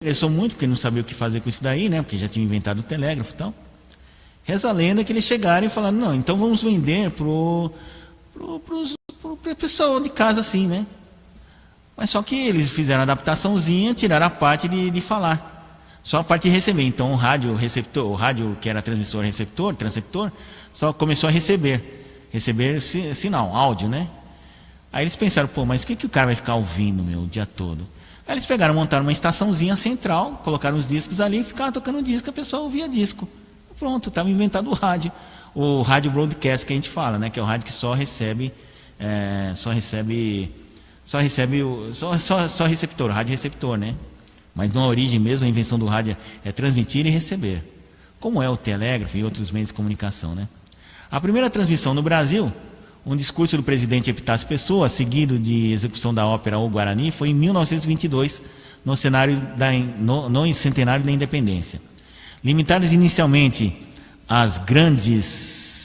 Interessou muito, porque não sabia o que fazer com isso daí, né? Porque já tinha inventado o telégrafo e tal. Reza a lenda que eles chegaram e falaram, não, então vamos vender pro pessoal de casa assim, né? Mas só que eles fizeram a adaptaçãozinha, tiraram a parte de falar. Só a parte de receber. Então o rádio receptor, o rádio que era transmissor receptor, transceptor, só começou a receber sinal, áudio, né? Aí eles pensaram, pô, mas o que o cara vai ficar ouvindo, o dia todo? Aí eles pegaram, montaram uma estaçãozinha central, colocaram os discos ali e ficavam tocando disco, a pessoa ouvia disco. Pronto, estava inventado o rádio broadcast que a gente fala, né? Que é o rádio que só recebe receptor, rádio receptor, né? Mas na origem mesmo, a invenção do rádio é transmitir e receber, como é o telégrafo e outros meios de comunicação, né? A primeira transmissão no Brasil, um discurso do presidente Epitácio Pessoa, seguido de execução da ópera O Guarani, foi em 1922, no centenário da Independência. Limitadas inicialmente às grandes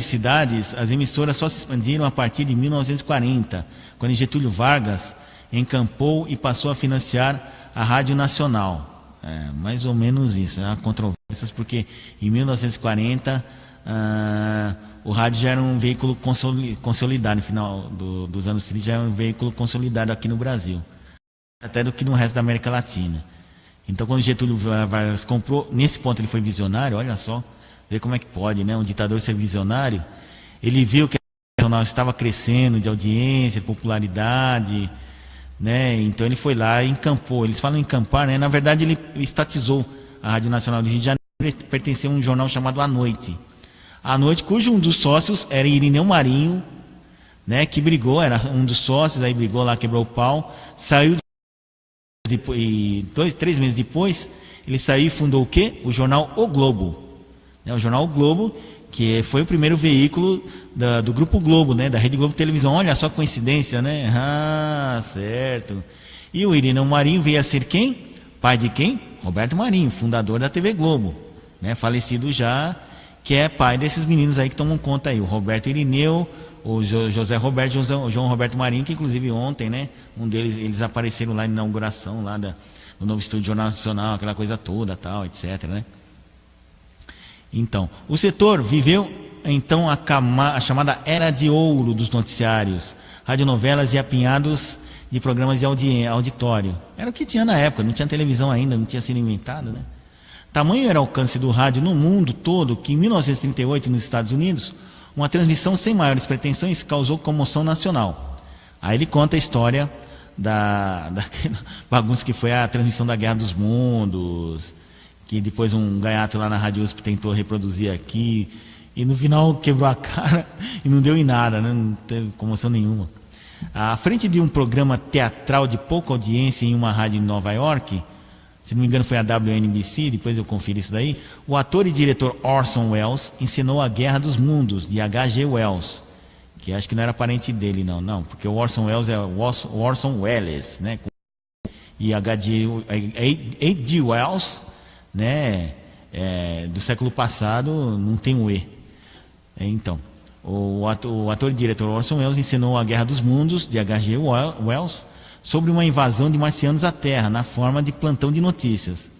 cidades, as emissoras só se expandiram a partir de 1940, quando Getúlio Vargas encampou e passou a financiar a Rádio Nacional. Mais ou menos isso. Há controvérsias, porque em 1940 o rádio já era um veículo consolidado, no final dos anos 30 já era um veículo consolidado aqui no Brasil, até do que no resto da América Latina. Então, quando Getúlio Vargas comprou, nesse ponto ele foi visionário, olha só, vê como é que pode, né? Um ditador ser visionário. Ele viu que o jornal estava crescendo de audiência, de popularidade, né? Então ele foi lá e encampou. Eles falam encampar, né? Na verdade ele estatizou a Rádio Nacional do Rio de Janeiro, pertencia a um jornal chamado A Noite. A Noite, cujo um dos sócios era Irineu Marinho, né? Que brigou, era um dos sócios, aí brigou lá, quebrou o pau, saiu e 3 meses depois, ele saiu e fundou o quê? O jornal O Globo. O jornal O Globo, que foi o primeiro veículo do Grupo Globo, né? Da Rede Globo Televisão. Olha só coincidência, né? Ah, certo. E o Irineu Marinho veio a ser quem? Pai de quem? Roberto Marinho, fundador da TV Globo, né? Falecido já, que é pai desses meninos aí que tomam conta aí. O Roberto Irineu, o José Roberto, João Roberto Marinho, que inclusive ontem, né? Um deles, eles apareceram lá na inauguração lá do novo Estúdio Jornal Nacional, aquela coisa toda, tal, etc, né? Então, o setor viveu então a chamada Era de Ouro dos noticiários, radionovelas e apinhados de programas de auditório. Era o que tinha na época, não tinha televisão ainda, não tinha sido inventado, né? Tamanho era o alcance do rádio no mundo todo que em 1938, nos Estados Unidos, uma transmissão sem maiores pretensões causou comoção nacional. Aí ele conta a história da bagunça que foi a transmissão da Guerra dos Mundos, que depois um gaiato lá na Rádio USP tentou reproduzir aqui, e no final quebrou a cara e não deu em nada, né? Não teve comoção nenhuma. À frente de um programa teatral de pouca audiência em uma rádio em Nova York, se não me engano foi a WNBC, depois eu confiro isso daí, o ator e diretor Orson Welles encenou A Guerra dos Mundos, de H.G. Wells, que acho que não era parente dele, não, porque o Orson Welles é o Orson Welles, né? E H.G. Wells, né, do século passado, não tem o E. Então, o ator e diretor Orson Welles encenou A Guerra dos Mundos, de H.G. Wells, sobre uma invasão de marcianos à Terra, na forma de plantão de notícias.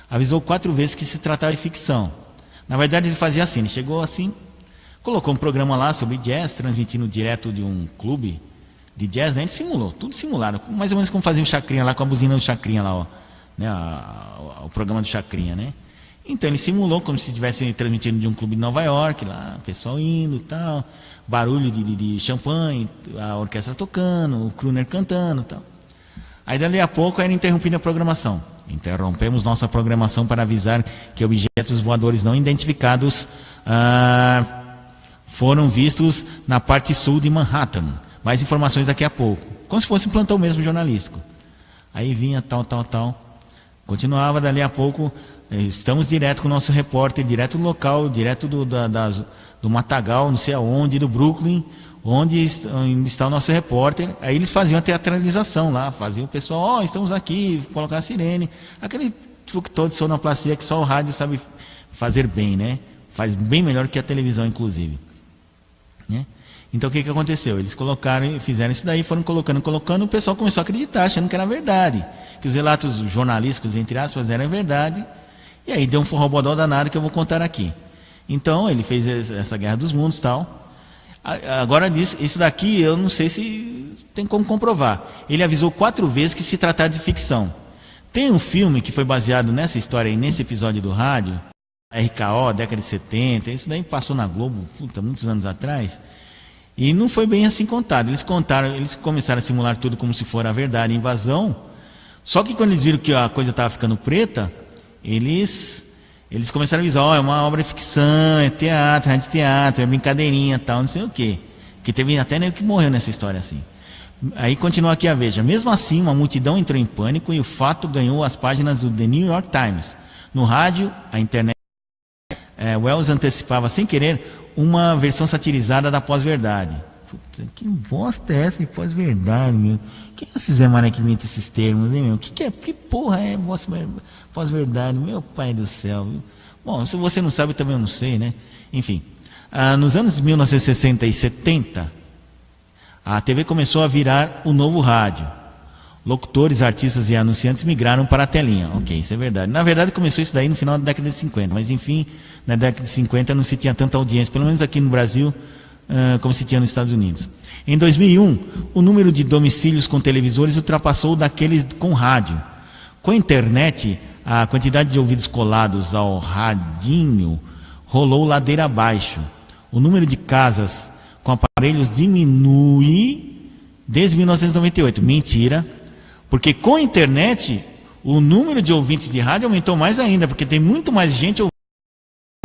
Avisou 4 vezes que se tratava de ficção. Na verdade, ele fazia assim, ele chegou assim, colocou um programa lá sobre jazz, transmitindo direto de um clube de jazz, né? Ele simulou, tudo simulado, mais ou menos como fazia o Chacrinha lá, com a buzina do Chacrinha lá, ó, né? O programa do Chacrinha, né? Então ele simulou como se estivesse transmitindo de um clube de Nova York, lá, o pessoal indo e tal, barulho de champanhe, a orquestra tocando, o crooner cantando e tal. Aí dali a pouco era interrompida a programação. Interrompemos nossa programação para avisar que objetos voadores não identificados foram vistos na parte sul de Manhattan. Mais informações daqui a pouco. Como se fosse um plantão mesmo jornalístico. Aí vinha tal. Continuava dali a pouco. Estamos direto com o nosso repórter, direto do local, direto do Matagal, não sei aonde, do Brooklyn, onde está o nosso repórter. Aí eles faziam a teatralização lá, faziam o pessoal, estamos aqui, colocar a sirene. Aquele truque todo de sonoplastia que só o rádio sabe fazer bem, né? Faz bem melhor que a televisão, inclusive. Né? Então o que aconteceu? Eles fizeram isso daí, foram colocando, o pessoal começou a acreditar, achando que era verdade, que os relatos jornalísticos, entre aspas, eram verdade. E aí deu um forrobodó danado que eu vou contar aqui. Então ele fez essa Guerra dos Mundos e tal. Agora, isso daqui eu não sei se tem como comprovar. Ele avisou 4 vezes que se tratava de ficção. Tem um filme que foi baseado nessa história aí, nesse episódio do rádio, RKO, década de 70, isso daí passou na Globo, muitos anos atrás, e não foi bem assim contado. Eles começaram a simular tudo como se fosse a verdade, a invasão, só que quando eles viram que a coisa estava ficando preta, eles começaram a avisar, é uma obra de ficção, é teatro, rádio teatro, é brincadeirinha, tal, não sei o quê. Que teve até nego que morreu nessa história assim. Aí continua aqui a Veja. Mesmo assim, uma multidão entrou em pânico e o fato ganhou as páginas do The New York Times. No rádio, a internet, Wells antecipava sem querer uma versão satirizada da pós-verdade. Puta, que bosta é essa de pós-verdade, meu? Quem é esse Zé Mané que inventa esses termos, hein, meu? Que porra é pós-verdade? Meu pai do céu, viu? Bom, se você não sabe, também eu não sei, né? Enfim, nos anos 1960 e 70, a TV começou a virar o novo rádio. Locutores, artistas e anunciantes migraram para a telinha. Ok, isso é verdade. Na verdade, começou isso daí no final da década de 50. Mas, enfim, na década de 50 não se tinha tanta audiência, pelo menos aqui no Brasil, como se tinha nos Estados Unidos. Em 2001, o número de domicílios com televisores ultrapassou daqueles com rádio. Com a internet, a quantidade de ouvidos colados ao radinho rolou ladeira abaixo. O número de casas com aparelhos diminui desde 1998. Mentira, porque com a internet o número de ouvintes de rádio aumentou mais ainda, porque tem muito mais gente ouvindo.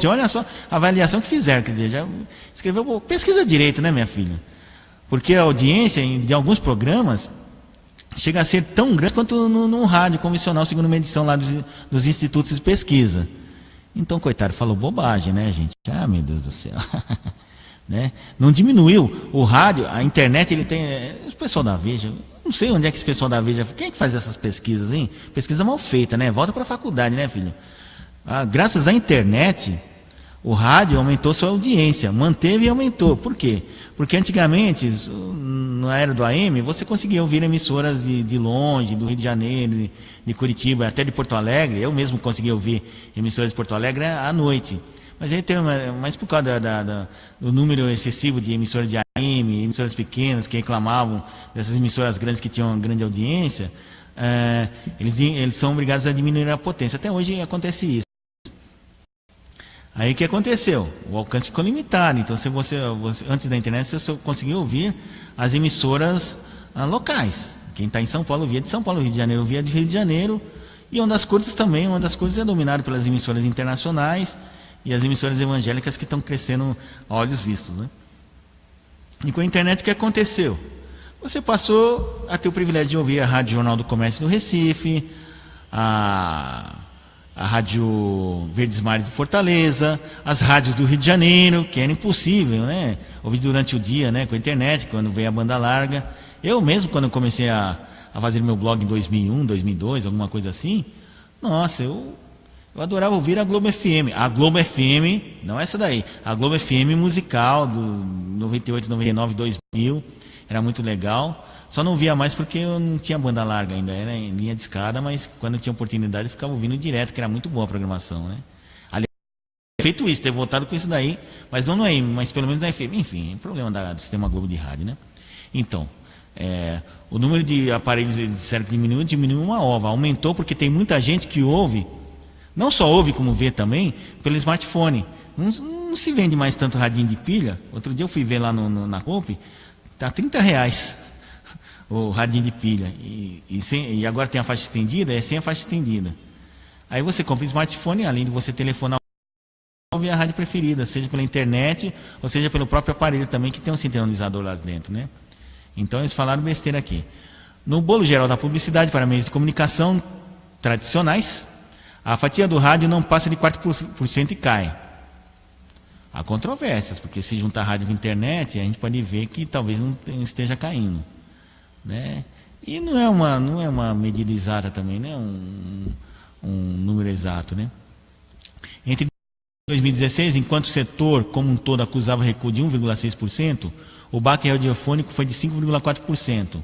Olha só a avaliação que fizeram, quer dizer, já escreveu, pesquisa direito, né, minha filha? Porque a audiência de alguns programas chega a ser tão grande quanto no rádio convencional, segundo uma edição lá dos institutos de pesquisa. Então, coitado, falou bobagem, né, gente? Ah, meu Deus do céu. Né? Não diminuiu. O rádio, a internet, ele tem. O pessoal da Veja, não sei onde é que esse pessoal da Veja. Quem é que faz essas pesquisas, hein? Pesquisa mal feita, né? Volta para a faculdade, né, filho? Graças à internet, o rádio aumentou sua audiência, manteve e aumentou. Por quê? Porque antigamente, na era do AM, você conseguia ouvir emissoras de longe, do Rio de Janeiro, de Curitiba, até de Porto Alegre. Eu mesmo conseguia ouvir emissoras de Porto Alegre à noite. Mas aí tem mas por causa do número excessivo de emissoras de AM, emissoras pequenas que reclamavam dessas emissoras grandes que tinham grande audiência, eles são obrigados a diminuir a potência. Até hoje acontece isso. Aí o que aconteceu? O alcance ficou limitado. Então, se você antes da internet, você só conseguia ouvir as emissoras locais. Quem está em São Paulo via de São Paulo, Rio de Janeiro via de Rio de Janeiro. E Ondas Curtas também. Ondas Curtas é dominado pelas emissoras internacionais e as emissoras evangélicas que estão crescendo a olhos vistos, né? E com a internet o que aconteceu? Você passou a ter o privilégio de ouvir a Rádio Jornal do Comércio do Recife, a Rádio Verdes Mares de Fortaleza, as rádios do Rio de Janeiro, que era impossível, né? Ouvir durante o dia, né? Com a internet, quando veio a banda larga. Eu mesmo, quando eu comecei a fazer meu blog em 2001, 2002, alguma coisa assim, nossa, eu adorava ouvir a Globo FM. A Globo FM, não essa daí, a Globo FM musical, do 98, 99, 2000, era muito legal. Só não via mais porque eu não tinha banda larga ainda, era em linha de escada, mas quando eu tinha oportunidade eu ficava ouvindo direto, que era muito boa a programação, né? Aliás, feito isso, ter voltado com isso daí, mas não é, mas pelo menos na FM. Enfim, é problema do sistema Globo de rádio, né? Então, o número de aparelhos, eles disseram que diminuiu uma ova, aumentou porque tem muita gente que ouve, não só ouve como vê também, pelo smartphone. Não se vende mais tanto radinho de pilha. Outro dia eu fui ver lá na Coop, tá R$30 o radinho de pilha. E agora tem a faixa estendida, sem a faixa estendida. Aí você compra um smartphone, além de você telefonar, ouvir a rádio preferida, seja pela internet, ou seja pelo próprio aparelho também, que tem um sintonizador lá dentro, né? Então eles falaram besteira aqui. No bolo geral da publicidade para meios de comunicação tradicionais, a fatia do rádio não passa de 4% e cai. Há controvérsias, porque se juntar rádio com internet, a gente pode ver que talvez não esteja caindo, né? E não é uma medida exata também, né? Um número exato, né? Entre 2016, enquanto o setor como um todo acusava recuo de 1,6%, o baque radiofônico foi de 5,4%.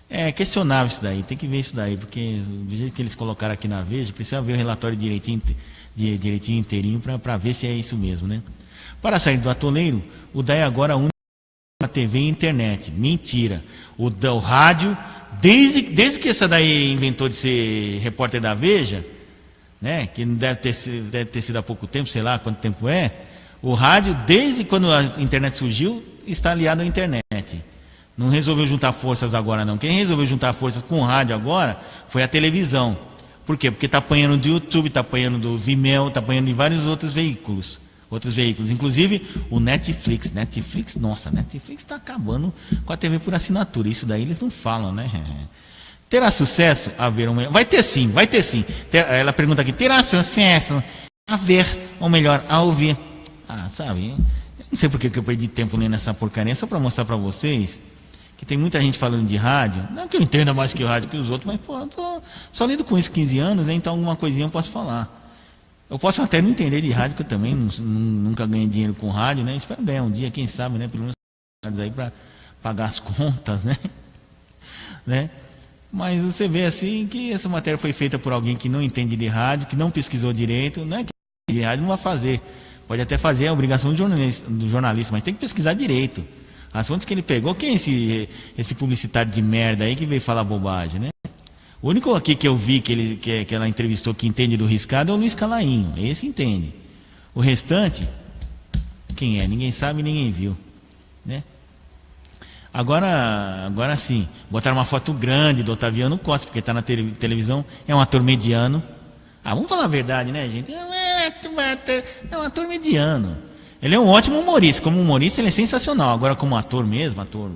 É questionável isso daí, tem que ver isso daí, porque do jeito que eles colocaram aqui na Veja, precisa ver o relatório direitinho inteirinho para ver se é isso mesmo, né? Para sair do atoleiro, o DAI agora une a TV e a internet. Mentira. O rádio, desde que essa daí inventou de ser repórter da Veja, né, que não deve ter sido há pouco tempo, sei lá quanto tempo é, o rádio, desde quando a internet surgiu, está aliado à internet. Não resolveu juntar forças agora, não. Quem resolveu juntar forças com o rádio agora foi a televisão. Por quê? Porque está apanhando do YouTube, está apanhando do Vimeo, está apanhando de vários outros veículos. Inclusive o Netflix. Netflix está acabando com a TV por assinatura. Isso daí eles não falam, né? Terá sucesso a ver, ou melhor? Vai ter sim. Ela pergunta aqui, terá sucesso a ver, ou melhor, a ouvir? Sabe? Eu não sei porque que eu perdi tempo lendo essa porcaria, só para mostrar para vocês que tem muita gente falando de rádio. Não que eu entenda mais que o rádio que os outros, mas pô, eu tô só lido com isso 15 anos, né? Então alguma coisinha eu posso falar. Eu posso até não entender de rádio, que eu também nunca ganhei dinheiro com rádio, né? Espero ganhar um dia, quem sabe, né? Pelo menos aí para pagar as contas, né? Mas você vê assim que essa matéria foi feita por alguém que não entende de rádio, que não pesquisou direito, né? Que de rádio não vai fazer. Pode até fazer a obrigação do jornalista, mas tem que pesquisar direito. As fontes que ele pegou, quem é esse publicitário de merda aí que veio falar bobagem, né? O único aqui que eu vi que ela entrevistou que entende do riscado é o Luiz Calainho. Esse entende. O restante, quem é? Ninguém sabe, ninguém viu, né? Agora sim, botaram uma foto grande do Otaviano Costa, porque está na televisão, é um ator mediano. Vamos falar a verdade, né, gente? É um ator mediano. Ele é um ótimo humorista. Como humorista, ele é sensacional. Agora, como ator mesmo, ator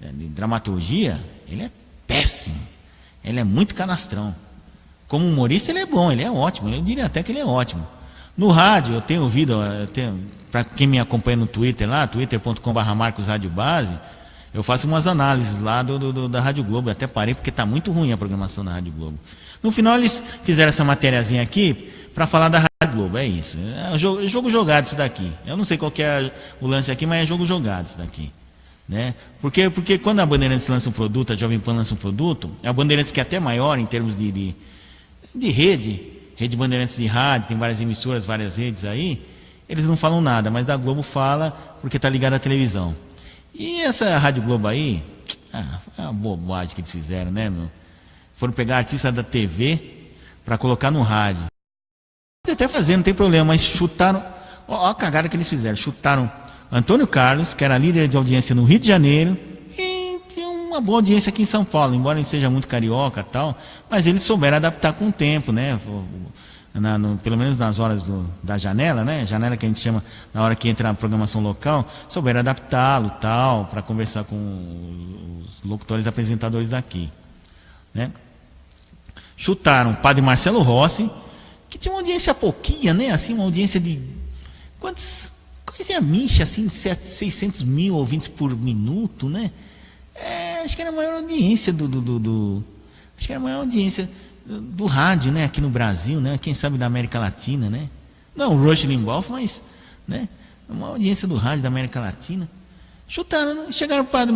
de dramaturgia, ele é péssimo. Ele é muito canastrão. Como humorista, ele é bom, ele é ótimo. Eu diria até que ele é ótimo. No rádio, eu tenho ouvido, para quem me acompanha no Twitter lá, twitter.com/marcosradiobase, eu faço umas análises lá da Rádio Globo. Eu até parei porque está muito ruim a programação da Rádio Globo. No final, eles fizeram essa matériazinha aqui para falar da Rádio Globo. É isso. É jogo jogado isso daqui. Eu não sei qual que é o lance aqui, mas é jogo jogado isso daqui. Né? Porque quando a Bandeirantes lança um produto, a Jovem Pan lança um produto, a Bandeirantes, que é até maior em termos de rede Bandeirantes de rádio, tem várias emissoras, várias redes aí, eles não falam nada, mas da Globo fala porque está ligado à televisão. E essa Rádio Globo aí, é uma bobagem que eles fizeram, né, meu? Foram pegar artistas da TV para colocar no rádio. Pode até fazer, não tem problema, mas chutaram, ó a cagada que eles fizeram, chutaram Antônio Carlos, que era líder de audiência no Rio de Janeiro, e tinha uma boa audiência aqui em São Paulo, embora ele seja muito carioca e tal, mas eles souberam adaptar com o tempo, né? Pelo menos nas horas da janela, né? Janela que a gente chama na hora que entra na programação local, souberam adaptá-lo tal, para conversar com os locutores apresentadores daqui, né? Chutaram o Padre Marcelo Rossi, que tinha uma audiência pouquinha, né? Assim, uma audiência de coisinha micha, assim, de 600 mil ouvintes por minuto, né? Acho que era a maior audiência acho que era a maior audiência do rádio, né? Aqui no Brasil, né? Quem sabe da América Latina, né? Não o Rush Limbaugh, mas, né? Uma audiência do rádio da América Latina. Chutaram, né? Chegaram para o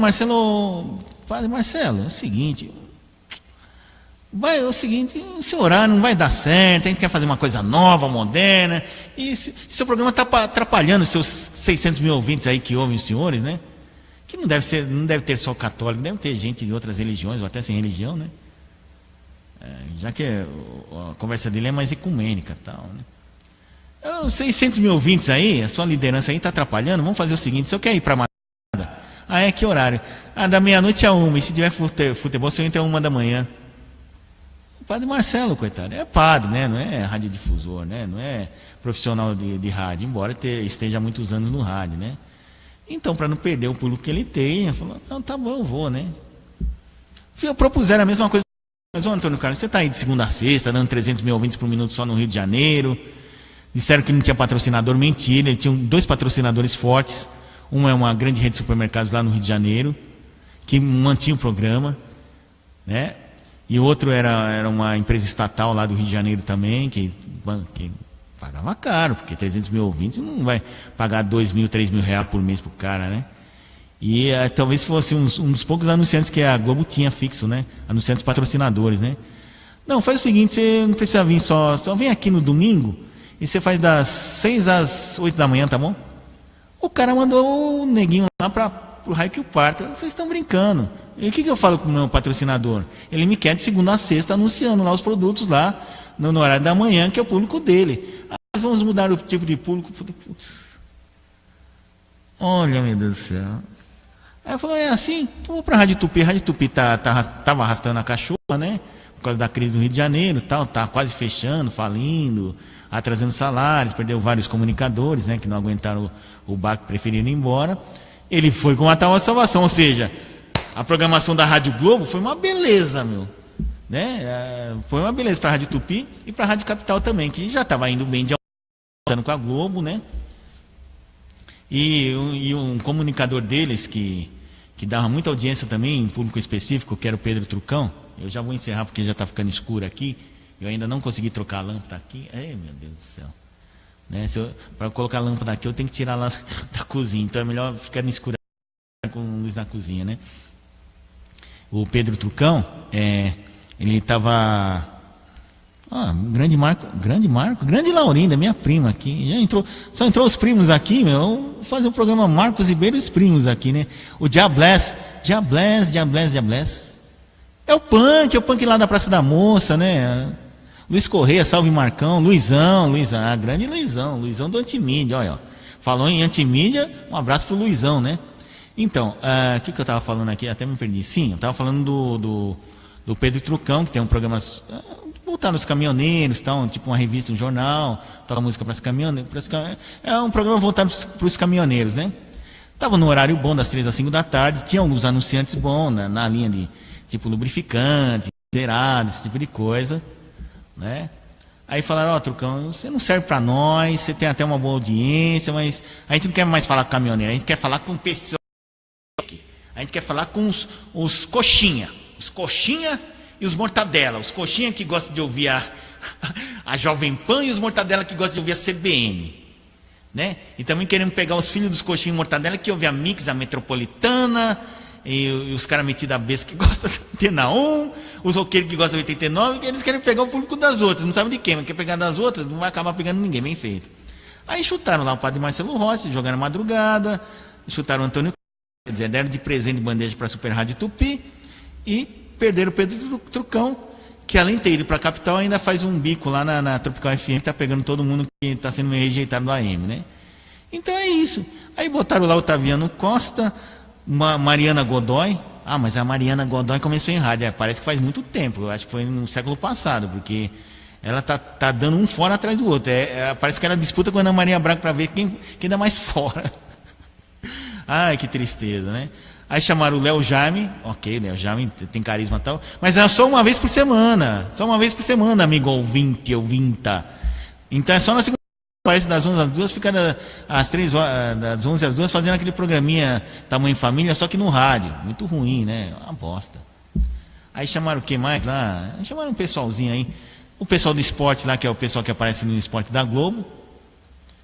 Padre Marcelo, é o seguinte, esse horário não vai dar certo, a gente quer fazer uma coisa nova, moderna, e seu programa está atrapalhando os seus 600 mil ouvintes aí que ouvem os senhores, né? Que não deve ter só católico, deve ter gente de outras religiões, ou até sem religião, né? Já que a conversa dele é mais ecumênica e tal, né? Os 600 mil ouvintes aí, a sua liderança aí está atrapalhando, vamos fazer o seguinte, se eu quer ir para a madrugada, que horário? Da meia-noite a 1, e se tiver futebol, você entra 1 da manhã. Padre Marcelo, coitado, é padre, né? Não é radiodifusor, né? Não é profissional de rádio, embora esteja há muitos anos no rádio, né? Então, para não perder o público que ele tem, ele falou, não, tá bom, eu vou, né? Propuseram a mesma coisa, mas, Antônio Carlos, você está aí de segunda a sexta, dando 300 mil ouvintes por minuto só no Rio de Janeiro, disseram que não tinha patrocinador, mentira, ele tinha 2 patrocinadores fortes, uma é uma grande rede de supermercados lá no Rio de Janeiro, que mantinha o programa, né? E o outro era uma empresa estatal lá do Rio de Janeiro também, que pagava caro, porque 300 mil ouvintes não vai pagar 2 mil, 3 mil reais por mês pro cara, né? E talvez fosse um dos poucos anunciantes que a Globo tinha fixo, né? Anunciantes patrocinadores, né? Não, faz o seguinte, você não precisa vir só vem aqui no domingo E você faz das 6 às 8 da manhã, tá bom? O cara mandou o neguinho lá pro raio que o parta. Vocês estão brincando. E o que eu falo com o meu patrocinador? Ele me quer de segunda a sexta anunciando lá os produtos lá no horário da manhã, que é o público dele. Nós vamos mudar o tipo de público. Putz. Olha, meu Deus do céu. Aí eu falei, é assim? Então vou pra Rádio Tupi. A Rádio Tupi tava arrastando a cachorra, né? Por causa da crise do Rio de Janeiro, tal, tá quase fechando, falindo, atrasando salários, perdeu vários comunicadores, né? Que não aguentaram o barco, preferiram ir embora. Ele foi com a tal salvação, ou seja, a programação da Rádio Globo foi uma beleza, meu. Né? Foi uma beleza para a Rádio Tupi e para a Rádio Capital também, que já estava indo bem de com a Globo, né? E um comunicador deles que dava muita audiência também em público específico, que era o Pedro Trucão. Eu já vou encerrar porque já está ficando escuro aqui. Eu ainda não consegui trocar a lâmpada aqui. Ai, meu Deus do céu. Né? Para colocar a lâmpada aqui, eu tenho que tirar lá da cozinha. Então é melhor ficar no escuro com luz na cozinha, né? O Pedro Trucão, ele estava... grande Laurinda, minha prima aqui. Já entrou, só entrou os primos aqui, meu. Vou fazer o programa Marcos Ribeiro e os primos aqui, né? O Diabless. É o punk lá da Praça da Moça, né? Luiz Correia, salve Marcão, Luizão, grande Luizão do Antimídia, olha. Falou em Antimídia, um abraço pro Luizão, né? Então, o que eu estava falando aqui? Até me perdi. Sim, eu estava falando do Pedro Trucão, que tem um programa voltado nos caminhoneiros, tal, tipo uma revista, um jornal, toca música para os caminhoneiros. É um programa voltado para os caminhoneiros, né? Estava no horário bom, das 3 às 5 da tarde, tinha alguns anunciantes bons, né, na linha de tipo lubrificante, zerado, esse tipo de coisa, né? Aí falaram, Trucão, você não serve para nós, você tem até uma boa audiência, mas a gente não quer mais falar com caminhoneiro, a gente quer falar com pessoas. A gente quer falar com os coxinha e os mortadela. Os coxinha que gostam de ouvir a Jovem Pan e os mortadela que gostam de ouvir a CBN. Né? E também queremos pegar os filhos dos coxinha e mortadela que ouvem a Mix, a Metropolitana, e os caras metidos a besta que gostam da Antena 1, os roqueiros que gostam de 89, e eles querem pegar o público das outras, não sabem de quem, mas quer pegar das outras, não vai acabar pegando ninguém, bem feito. Aí chutaram lá o padre Marcelo Rossi, jogaram madrugada, chutaram o Antônio, quer dizer, deram de presente de bandeja para a Super Rádio Tupi e perderam o Pedro Trucão, que além de ter ido para a capital, ainda faz um bico lá na Tropical FM, que está pegando todo mundo que está sendo meio rejeitado do AM, né? Então é isso. Aí botaram lá o Otaviano Costa, Mariana Godoy. Ah, mas a Mariana Godoy começou em rádio, parece que faz muito tempo, eu acho que foi no século passado, porque ela tá dando um fora atrás do outro. Parece que ela disputa com a Ana Maria Braga para ver quem dá mais fora. Ai, que tristeza, né? Aí chamaram o Léo Jaime, ok, Léo Jaime tem carisma e tal, mas é só uma vez por semana, amigo ouvinta. Então é só na segunda, aparece das 11 às 2, fica às 3 horas, das 11 às 2 fazendo aquele programinha Tamanho Família, só que no rádio, muito ruim, né? Uma bosta. Aí chamaram o que mais lá? Chamaram um pessoalzinho aí, o pessoal do esporte lá, que é o pessoal que aparece no esporte da Globo.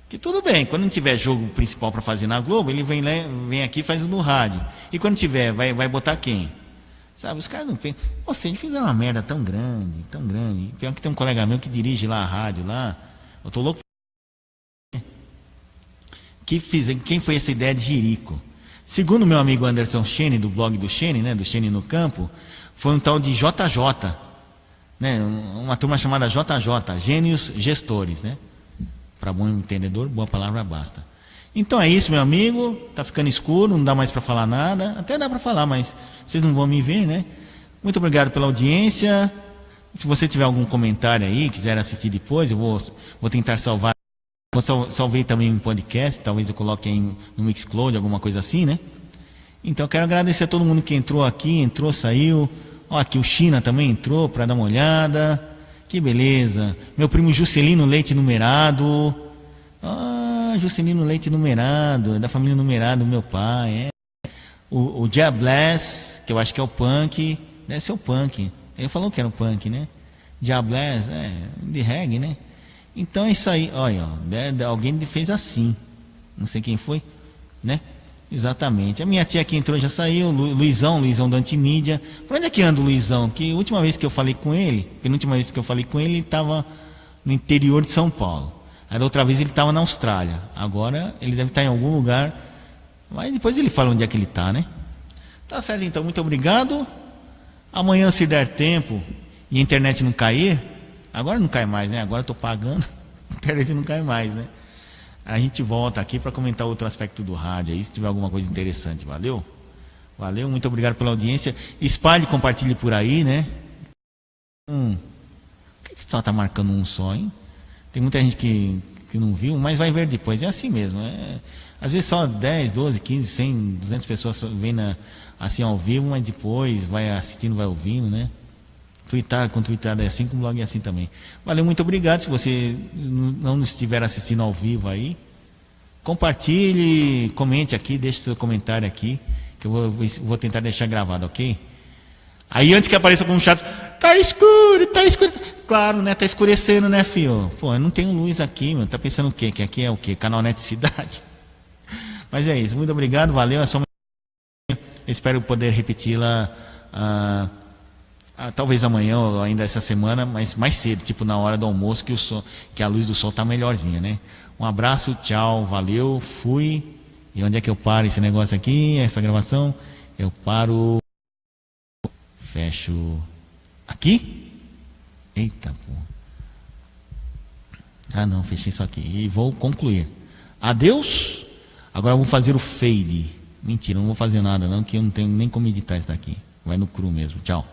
Que tudo bem, quando não tiver jogo principal para fazer na Globo, ele vem aqui e faz no rádio. E quando tiver, vai botar quem? Sabe, os caras não pensam. Você, eles fizeram uma merda tão grande. Pior que tem um colega meu que dirige lá a rádio lá. Eu tô louco. Quem foi essa ideia de Jerico? Segundo meu amigo Anderson Chene, do blog do Chene, né, do Chene no Campo, foi um tal de JJ, né, uma turma chamada JJ, Gênios Gestores, né? Para bom entendedor, boa palavra basta. Então é isso, meu amigo. Tá ficando escuro, não dá mais para falar nada. Até dá para falar, mas vocês não vão me ver, né? Muito obrigado pela audiência. Se você tiver algum comentário aí, quiser assistir depois, eu vou tentar salvar. Salvei também um podcast, talvez eu coloque aí no Mixcloud, alguma coisa assim, né? Então eu quero agradecer a todo mundo que entrou aqui, saiu. Ó, aqui o China também entrou para dar uma olhada. Que beleza. Meu primo Juscelino Leite Numerado. Ah, Juscelino Leite Numerado. É da família Numerado, meu pai. O Diabless, que eu acho que é o punk. Deve ser o punk. Ele falou que era o punk, né? Diabless, de reggae, né? Então é isso aí. Olha, ó, alguém fez assim. Não sei quem foi, né? Exatamente. A minha tia que entrou já saiu, Luizão do Antimídia. Por onde é que anda o Luizão? Que a última vez que eu falei com ele, ele estava no interior de São Paulo. Aí da outra vez ele estava na Austrália. Agora ele deve estar em algum lugar. Mas depois ele fala onde é que ele está, né? Tá certo, então. Muito obrigado. Amanhã, se der tempo e a internet não cair, agora não cai mais, né? Agora eu estou pagando, a internet não cai mais, né? A gente volta aqui para comentar outro aspecto do rádio aí, se tiver alguma coisa interessante. Valeu? Valeu, muito obrigado pela audiência. Espalhe, compartilhe por aí, né? Por que só está marcando um só, hein? Tem muita gente que não viu, mas vai ver depois. É assim mesmo. Às vezes só 10, 12, 15, 100, 200 pessoas vêm assim ao vivo, mas depois vai assistindo, vai ouvindo, né? Com tweetada é assim, com blog é assim também. Valeu, muito obrigado. Se você não estiver assistindo ao vivo aí, compartilhe, comente aqui, deixe seu comentário aqui, que eu vou tentar deixar gravado, ok? Aí antes que apareça como chato, tá escuro, tá escuro. Claro, né? Tá escurecendo, né, filho? Pô, eu não tenho luz aqui, meu. Tá pensando o quê? Que aqui é o quê? Canal Net Cidade. Mas é isso, muito obrigado, valeu. É só uma... Espero poder repeti-la talvez amanhã ou ainda essa semana, mas mais cedo, tipo na hora do almoço, que a luz do sol tá melhorzinha, né? Um abraço, tchau, valeu, fui. E onde é que eu paro esse negócio aqui, essa gravação? Eu paro, fecho aqui. Eita, pô. Ah, não, fechei isso aqui. E vou concluir. Adeus. Agora eu vou fazer o fade. Mentira, não vou fazer nada não, que eu não tenho nem como editar isso daqui. Vai no cru mesmo. Tchau.